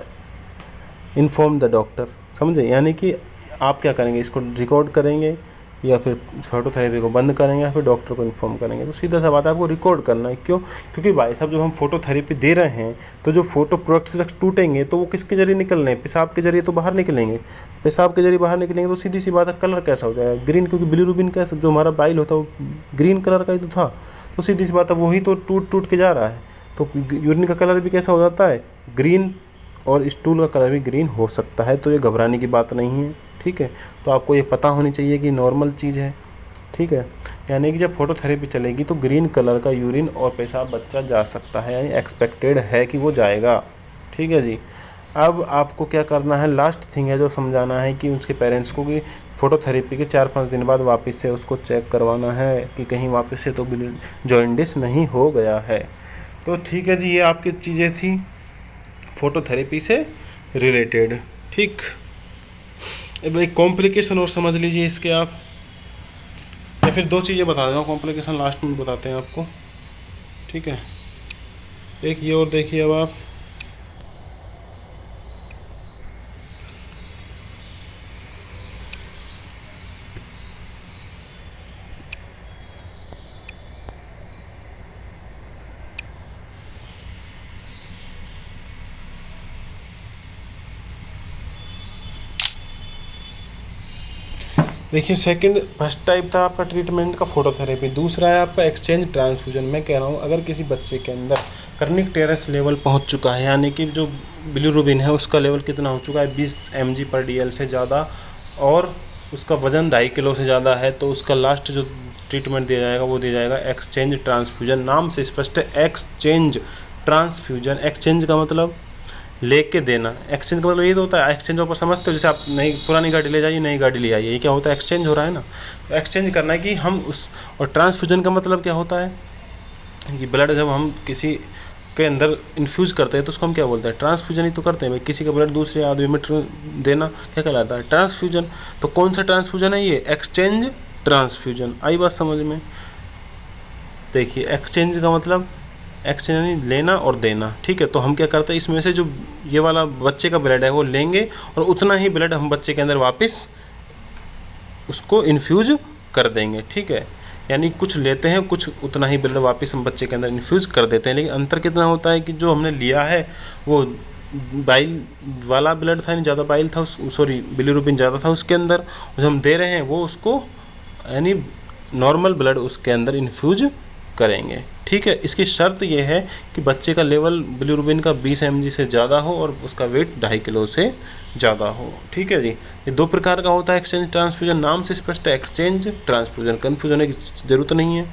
इन्फॉर्म द डॉक्टर, समझे। यानी कि आप क्या करेंगे, इसको रिकॉर्ड करेंगे या फिर फोटोथेरेपी को बंद करेंगे या फिर डॉक्टर को इन्फॉर्म करेंगे। तो सीधा सा बात है, आपको रिकॉर्ड करना है। क्यों? क्योंकि भाई साहब जब हम फोटोथेरेपी दे रहे हैं तो जो फोटो प्रोडक्ट्स टूटेंगे तो वो किसके जरिए निकल रहे हैं, पेशाब के जरिए तो बाहर निकलेंगे। पेशाब के जरिए बाहर निकलेंगे तो सीधी सी बात है, कलर कैसा हो जाएगा, ग्रीन। क्योंकि बिलीरुबिन का जो हमारा बाइल होता है वो ग्रीन कलर का ही तो था, तो सीधी सी बात है वही तो टूट के जा रहा है। तो यूरिन का कलर भी कैसा हो जाता है, ग्रीन, और स्टूल का कलर भी ग्रीन हो सकता है। तो ये घबराने की बात नहीं है, ठीक है। तो आपको ये पता होनी चाहिए कि नॉर्मल चीज़ है, ठीक है। यानी कि जब फोटोथेरेपी चलेगी तो ग्रीन कलर का यूरिन और पेशाब बच्चा जा सकता है, यानी एक्सपेक्टेड है कि वो जाएगा, ठीक है जी। अब आपको क्या करना है, लास्ट थिंग है जो समझाना है कि उसके पेरेंट्स को कि फ़ोटोथेरेपी के 4-5 दिन बाद वापस से उसको चेक करवाना है कि कहीं वापस से तो जॉइंडिस नहीं हो गया है। तो ठीक है जी, ये आपकी चीज़ें थी फोटोथेरेपी से रिलेटेड, ठीक। अब एक कॉम्प्लिकेशन और समझ लीजिए इसके आप, या फिर 2 चीज़ें बता दें, कॉम्प्लिकेशन लास्ट में बताते हैं आपको, ठीक है। एक ये और देखिए अब आप, देखिए फर्स्ट टाइप था आपका ट्रीटमेंट का फोटोथेरेपी, दूसरा है आपका एक्सचेंज ट्रांसफ्यूजन। मैं कह रहा हूँ अगर किसी बच्चे के अंदर कर्निक टेरेस लेवल पहुँच चुका है, यानी कि जो बिलीरुबिन है उसका लेवल कितना हो चुका है, 20 mg/dl से ज़्यादा, और उसका वज़न 2.5 किलो से ज़्यादा है, तो उसका लास्ट जो ट्रीटमेंट दिया जाएगा वो दिया जाएगा एक्सचेंज ट्रांसफ्यूजन। नाम से स्पष्ट है, एक्सचेंज ट्रांसफ्यूजन। एक्सचेंज का मतलब लेके देना, एक्सचेंज का मतलब ये तो होता है, एक्सचेंज ऑफर समझते हो, जैसे आप नई पुरानी गाड़ी ले जाइए, नई गाड़ी ले आइए, ये क्या होता है, एक्सचेंज हो रहा है ना। तो एक्सचेंज करना है कि हम उस, और ट्रांसफ्यूजन का मतलब क्या होता है कि ब्लड जब हम किसी के अंदर इन्फ्यूज़ करते हैं तो उसको हम क्या बोलते हैं, ट्रांसफ्यूजन ही तो करते हैं भाई। किसी का ब्लड दूसरे आदमी में देना क्या कहलाता है, ट्रांसफ्यूजन। तो कौन सा ट्रांसफ्यूजन है ये, एक्सचेंज ट्रांसफ्यूजन। आई बात समझ में। देखिए एक्सचेंज का मतलब एक्सचेंज यानी लेना और देना, ठीक है। तो हम क्या करते हैं, इसमें से जो ये वाला बच्चे का ब्लड है वो लेंगे और उतना ही ब्लड हम बच्चे के अंदर वापस उसको इन्फ्यूज कर देंगे, ठीक है। यानी कुछ लेते हैं, कुछ उतना ही ब्लड वापस हम बच्चे के अंदर इन्फ्यूज़ कर देते हैं। लेकिन अंतर कितना होता है कि जो हमने लिया है वो बाइल वाला ब्लड था, ज़्यादा बाइल था, सॉरी बिलीरुबिन ज़्यादा था उसके अंदर, जो हम दे रहे हैं वो उसको यानी नॉर्मल ब्लड उसके अंदर इन्फ्यूज करेंगे, ठीक है। इसकी शर्त ये है कि बच्चे का लेवल बिलीरुबिन का 20 mg से ज़्यादा हो और उसका वेट 2.5 किलो से ज़्यादा हो, ठीक है जी। ये 2 प्रकार का होता है एक्सचेंज ट्रांसफ्यूजन, नाम से स्पष्ट है, एक्सचेंज ट्रांसफ्यूजन, कन्फ्यूजन होने की ज़रूरत नहीं है।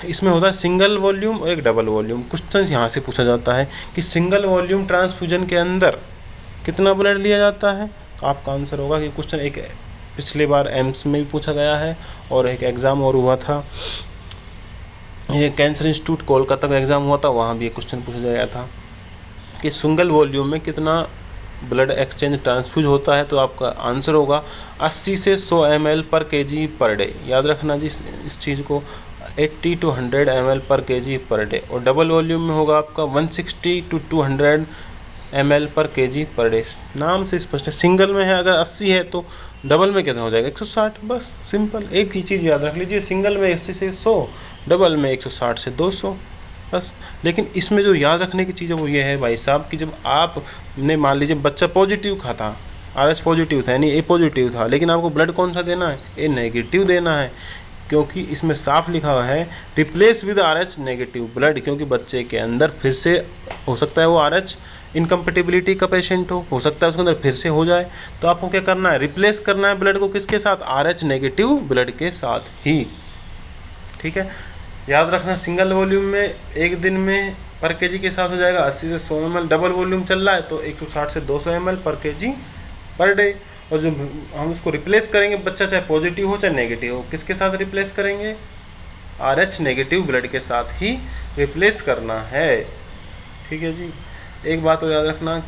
इसमें होता है सिंगल वॉल्यूम और एक डबल वॉल्यूम। क्वेश्चन यहाँ से पूछा जाता है कि सिंगल वॉल्यूम ट्रांसफ्यूजन के अंदर कितना ब्लड लिया जाता है, तो आपका आंसर होगा कि क्वेश्चन एक पिछले बार एम्स में भी पूछा गया है और एक एग्ज़ाम और हुआ था, ये कैंसर इंस्टीट्यूट कोलकाता का एग्ज़ाम हुआ था, वहाँ भी एक क्वेश्चन पूछा गया था कि सिंगल वॉल्यूम में कितना ब्लड एक्सचेंज ट्रांसफ्यूज होता है। तो आपका आंसर होगा 80 से 100 ml/kg/डे। याद रखना जी इस चीज़ को, 80 to 100 ml/kg/डे। और डबल वॉल्यूम में होगा आपका 160 to 200 ml पर kg पर डे। नाम से स्पष्ट है। सिंगल में है अगर 80 है तो डबल में कितना हो जाएगा 160, बस सिंपल। एक ही चीज़ याद रख लीजिए, सिंगल में 80 से 100, डबल में 160 से 200, बस। लेकिन इसमें जो याद रखने की चीज़ है वो ये है भाई साहब कि जब आपने मान लीजिए बच्चा पॉजिटिव खाता, RH पॉजिटिव था यानी A पॉजिटिव था, लेकिन आपको ब्लड कौन सा देना है, A नेगेटिव देना है, क्योंकि इसमें साफ लिखा हुआ है replace with RH negative blood, क्योंकि बच्चे के अंदर फिर से हो सकता है वो RH इनकम्पेटिबिलिटी का पेशेंट हो सकता है उसके अंदर फिर से हो जाए। तो आपको क्या करना है, रिप्लेस करना है ब्लड को किसके साथ, RH नेगेटिव ब्लड के साथ ही। ठीक है, याद रखना सिंगल वॉल्यूम में एक दिन में पर केजी के हिसाब से जाएगा 80 से 100 ml, डबल वॉल्यूम चल रहा है तो 160 से 200 ml पर केजी पर डे। और जो हम इसको रिप्लेस करेंगे बच्चा चाहे पॉजिटिव हो चाहे नेगेटिव हो, किसके साथ रिप्लेस करेंगे, RH नेगेटिव ब्लड के साथ ही रिप्लेस करना है। ठीक है जी। एक बात और याद रखना,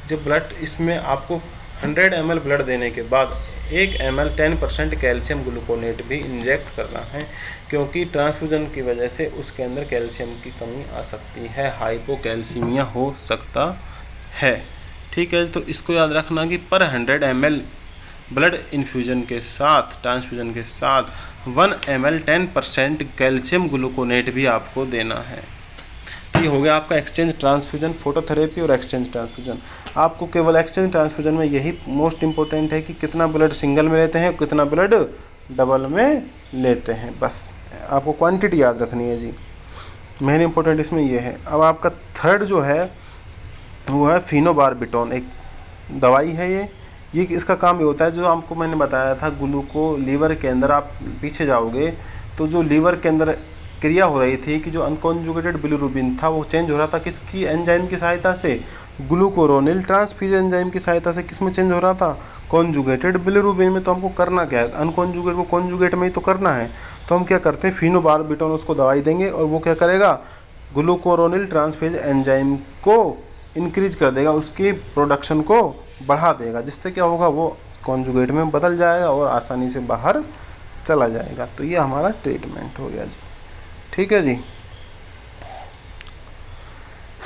जब ब्लड इसमें आपको 100 ml ब्लड देने के बाद 1 ml 10% कैल्शियम ग्लूकोनेट भी इंजेक्ट करना है, क्योंकि ट्रांसफ्यूजन की वजह से उसके अंदर कैल्शियम की कमी आ सकती है, हाइपोकैल्सीमिया हो सकता है। ठीक है, तो इसको याद रखना कि पर 100 ml ब्लड इन्फ्यूजन के साथ, ट्रांसफ्यूजन के साथ 1 ml 10% कैल्शियम ग्लूकोनेट भी आपको देना है। ये हो गया आपका एक्सचेंज ट्रांसफ्यूजन, फोटोथेरेपी और एक्सचेंज ट्रांसफ्यूजन। आपको केवल एक्सचेंज ट्रांसफ्यूजन में यही मोस्ट इंपॉर्टेंट है कि कितना ब्लड सिंगल में लेते हैं, कितना ब्लड डबल में लेते हैं, बस आपको क्वांटिटी याद रखनी है जी। मेन इंपॉर्टेंट इसमें ये है। अब आपका थर्ड जो है वो है फिनोबारबिटॉन, एक दवाई है ये इसका काम ये होता है, जो आपको मैंने बताया था ग्लूको लीवर के अंदर, आप पीछे जाओगे तो जो लीवर के अंदर क्रिया हो रही थी कि जो अनकॉन्जुगेटेड बिलिरुबिन था वो चेंज हो रहा था किसकी एंजाइम की सहायता से, ग्लूकोरोनिल ट्रांसफेज एंजाइम की सहायता से। किस में चेंज हो रहा था, कॉन्जुगेटेड बिलिरुबिन में। तो हमको करना क्या है, अनकॉन्जुगेट को कॉन्जुगेट में ही तो करना है। तो हम क्या करते हैं, फिनोबारबिटॉन उसको दवाई देंगे और वो क्या करेगा, ग्लूकोरोनिल ट्रांसफेज एंजाइम को इंक्रीज कर देगा, उसकी प्रोडक्शन को बढ़ा देगा, जिससे क्या होगा वो कॉन्जुगेट में बदल जाएगा और आसानी से बाहर चला जाएगा। तो ये हमारा ट्रीटमेंट हो गया जी। ठीक है जी,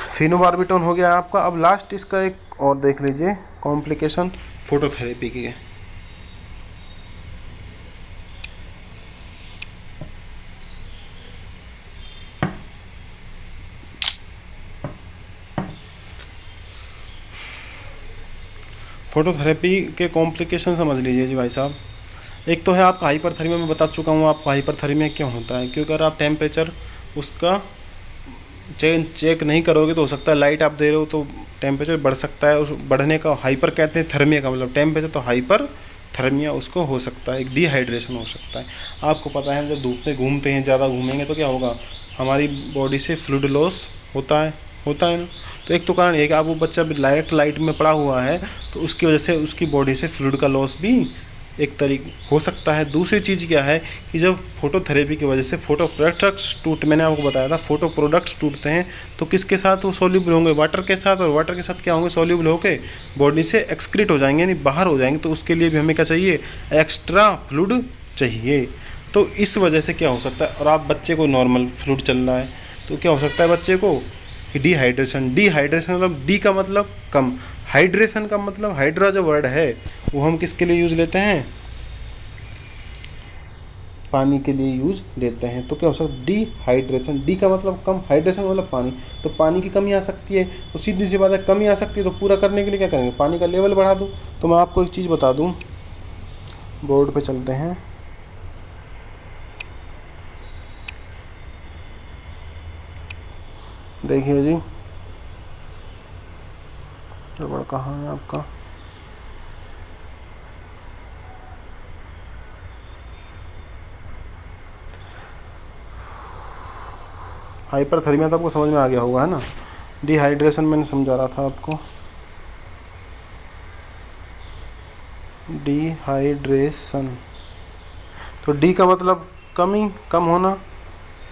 फिनोबारबिटॉन हो गया आपका। अब लास्ट इसका एक और देख लीजिए कॉम्प्लिकेशन फोटोथेरेपी की है। फोटोथेरेपी के कॉम्प्लिकेशन समझ लीजिए जी भाई साहब। एक तो है आपका हाइपरथर्मिया, मैं बता चुका हूँ आपको हाइपरथर्मिया क्यों होता है, क्योंकि अगर आप टेम्परेचर उसका चेक नहीं करोगे तो हो सकता है लाइट आप दे रहे हो तो टेम्परेचर बढ़ सकता है, उस बढ़ने का हाइपर कहते हैं, थर्मिया का मतलब टेम्परेचर, तो हाइपर थर्मिया उसको हो सकता है, एक डिहाइड्रेशन हो सकता है। आपको पता है जब धूप में घूमते हैं, ज़्यादा घूमेंगे तो क्या होगा, हमारी बॉडी से फ्लूइड लॉस होता है ना। तो एक तो कारण एक आप वो बच्चा डायरेक्ट लाइट में पड़ा हुआ है तो उसकी वजह से उसकी बॉडी से फ्लूइड का लॉस भी एक तरीके हो सकता है। दूसरी चीज़ क्या है कि जब फोटोथेरेपी की वजह से फोटो प्रोडक्ट्स मैंने आपको बताया था फोटो प्रोडक्ट्स टूटते हैं तो किसके साथ वो सोल्यूबल होंगे, वाटर के साथ, और वाटर के साथ क्या होंगे, सोल्यूबल होके बॉडी से एक्सक्रीट हो जाएंगे, यानी बाहर हो जाएंगे। तो उसके लिए भी हमें क्या चाहिए, एक्स्ट्रा फ्लूइड चाहिए। तो इस वजह से क्या हो सकता है, और आप बच्चे को नॉर्मल फ्लूइड चल रहा है तो क्या हो सकता है बच्चे को डिहाइड्रेशन मतलब डी का मतलब कम, हाइड्रेशन का मतलब हाइड्रा जो वर्ड है वो हम किसके लिए यूज़ लेते हैं, पानी के लिए यूज लेते हैं। तो क्या हो सकता है डिहाइड्रेशन, डी का मतलब कम, हाइड्रेशन का मतलब पानी, तो पानी की कमी आ सकती है। तो सीधी सी बात है कमी आ सकती है, तो पूरा करने के लिए क्या करेंगे, पानी का लेवल बढ़ा दूँ। तो मैं आपको एक चीज़ बता दूँ, बोर्ड पे चलते हैं, देखिए जी रबड़ कहाँ है आपका, हाइपरथर्मिया तो आपको समझ में आ गया होगा है ना, डिहाइड्रेशन मैंने समझा रहा था आपको, डिहाइड्रेशन। तो डी का मतलब कमी, कम होना,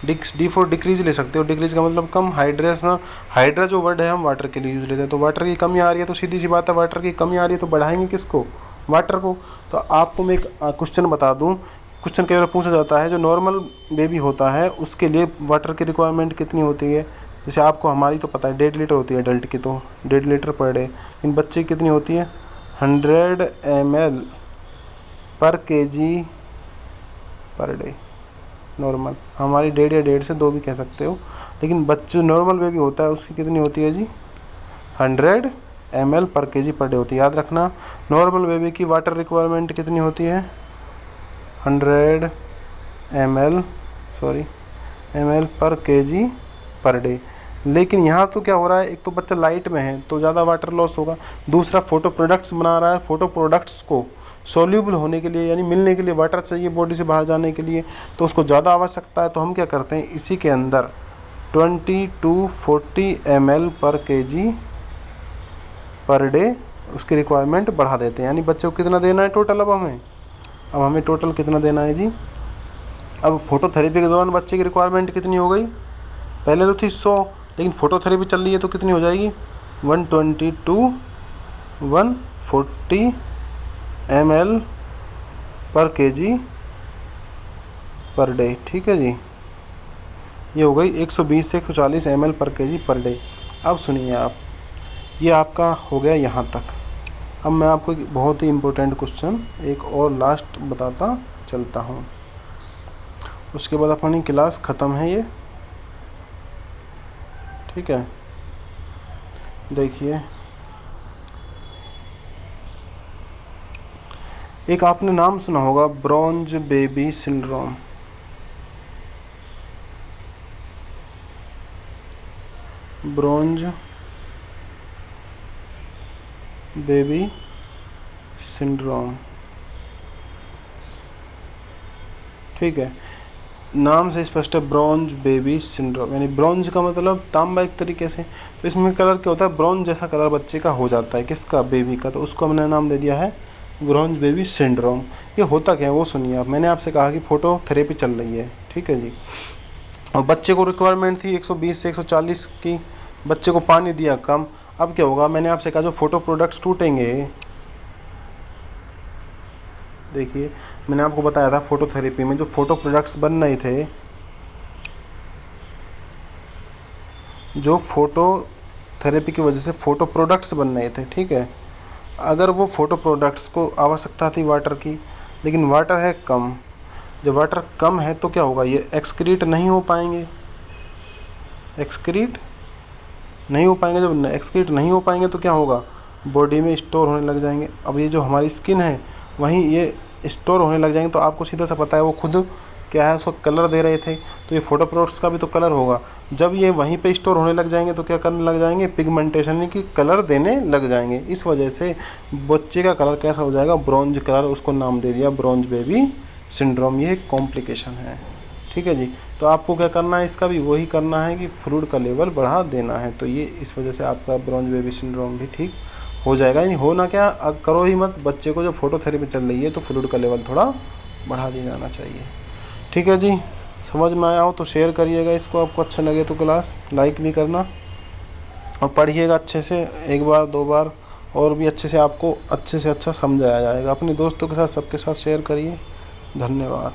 डी फॉर डिक्रीज ले सकते हो, डिक्रीज का मतलब कम, हाइड्रेशन, हाइड्रा जो वर्ड है हम वाटर के लिए यूज लेते हैं। तो वाटर की कमी आ रही है तो सीधी सी बात है वाटर की कमी आ रही है तो बढ़ाएंगे किसको, वाटर को। तो आपको मैं एक क्वेश्चन बता दूं, क्वेश्चन कई बार पूछा जाता है, जो नॉर्मल बेबी होता है उसके लिए वाटर की रिक्वायरमेंट कितनी होती है, जैसे आपको हमारी तो पता है 1.5 लीटर होती है एडल्ट की, तो 1.5 लीटर पर डे। इन बच्चे की कितनी होती है 100 ml पर kg पर डे नॉर्मल। हमारी 1.5 या 1.5 से 2 भी कह सकते हो, लेकिन बच्चे नॉर्मल बेबी होता है उसकी कितनी होती है जी 100 ml पर kg पर डे होती है। याद रखना नॉर्मल बेबी की वाटर रिक्वायरमेंट कितनी होती है 100 ml पर kg पर डे। लेकिन यहाँ तो क्या हो रहा है, एक तो बच्चा लाइट में है तो ज़्यादा वाटर लॉस होगा, दूसरा फोटो प्रोडक्ट्स बना रहा है, फोटो प्रोडक्ट्स को सोल्यूबल होने के लिए यानी मिलने के लिए वाटर चाहिए बॉडी से बाहर जाने के लिए, तो उसको ज़्यादा आवश्यकता है। तो हम क्या करते हैं इसी के अंदर 20 to 40 ml पर kg पर डे उसकी रिक्वायरमेंट बढ़ा देते हैं। यानी बच्चे को कितना देना है टोटल, अब हमें टोटल कितना देना है जी। अब फोटोथेरेपी के दौरान बच्चे की रिक्वायरमेंट कितनी हो गई, पहले तो थी 100, लेकिन फोटोथेरेपी चल रही है तो कितनी हो जाएगी 120 to 140 ml पर kg पर डे। ठीक है जी, ये हो गई 120 से 140 ml पर kg पर डे। अब सुनिए आप, ये आपका हो गया यहाँ तक। अब मैं आपको एक बहुत ही इम्पोर्टेंट क्वेश्चन एक और लास्ट बताता चलता हूँ, उसके बाद अपनी क्लास ख़त्म है ये। ठीक है, देखिए एक आपने नाम सुना होगा bronze baby syndrome. Bronze baby syndrome, ठीक है, नाम से स्पष्ट है ब्रॉन्ज बेबी सिंड्रोम। यानी ब्रॉन्ज का मतलब तांबा एक तरीके से, तो इसमें कलर क्या होता है ब्रॉन्ज जैसा कलर बच्चे का हो जाता है, किसका बेबी का, तो उसको हमने नाम दे दिया है ब्रॉन्ज बेबी सिंड्रोम। ये होता क्या है वो सुनिए आप। मैंने आपसे कहा कि फोटो थेरेपी चल रही है, ठीक है जी, और बच्चे को रिक्वायरमेंट थी 120 से 140 की, बच्चे को पानी दिया कम। अब क्या होगा, मैंने आपसे कहा जो फोटो प्रोडक्ट्स टूटेंगे, देखिए मैंने आपको बताया था फोटोथेरेपी में जो फोटो प्रोडक्ट्स बन रहे थे, जो फोटो थेरेपी की वजह से फ़ोटो प्रोडक्ट्स बन रहे थे, ठीक है, अगर वो फ़ोटो प्रोडक्ट्स को आवश्यकता थी वाटर की, लेकिन वाटर है कम, जब वाटर कम है तो क्या होगा, ये एक्सक्रीट नहीं हो पाएंगे, एक्सक्रीट नहीं हो पाएंगे। जब एक्सक्रीट नहीं हो पाएंगे तो क्या होगा, बॉडी में स्टोर होने लग जाएंगे। अब ये जो हमारी स्किन है वहीं ये स्टोर होने लग जाएंगे, तो आपको सीधा सा पता है वो खुद क्या है, उसको कलर दे रहे थे, तो ये फोटो प्रोडक्ट्स का भी तो कलर होगा। जब ये वहीं पे स्टोर होने लग जाएंगे तो क्या करने लग जाएंगे, पिगमेंटेशन यानी कि कलर देने लग जाएंगे। इस वजह से बच्चे का कलर कैसा हो जाएगा, ब्रॉन्ज कलर, उसको नाम दे दिया ब्रॉन्ज बेबी सिंड्रोम। ये कॉम्प्लिकेशन है, ठीक है जी। तो आपको क्या करना है, इसका भी वही करना है कि फ्लूइड का लेवल बढ़ा देना है, तो ये इस वजह से आपका ब्रॉन्ज बेबी सिंड्रोम भी ठीक हो जाएगा। यानी होना क्या, अब करो ही मत, बच्चे को जब फोटोथेरेपी चल रही है तो फ्लूइड का लेवल थोड़ा बढ़ा दिया जाना चाहिए, ठीक है जी। समझ में आया हो तो शेयर करिएगा इसको, आपको अच्छा लगे तो क्लास लाइक भी करना, और पढ़िएगा अच्छे से, एक बार दो बार और भी अच्छे से आपको अच्छे से अच्छा समझाया जाएगा। अपने दोस्तों के साथ सबके साथ शेयर करिए। धन्यवाद।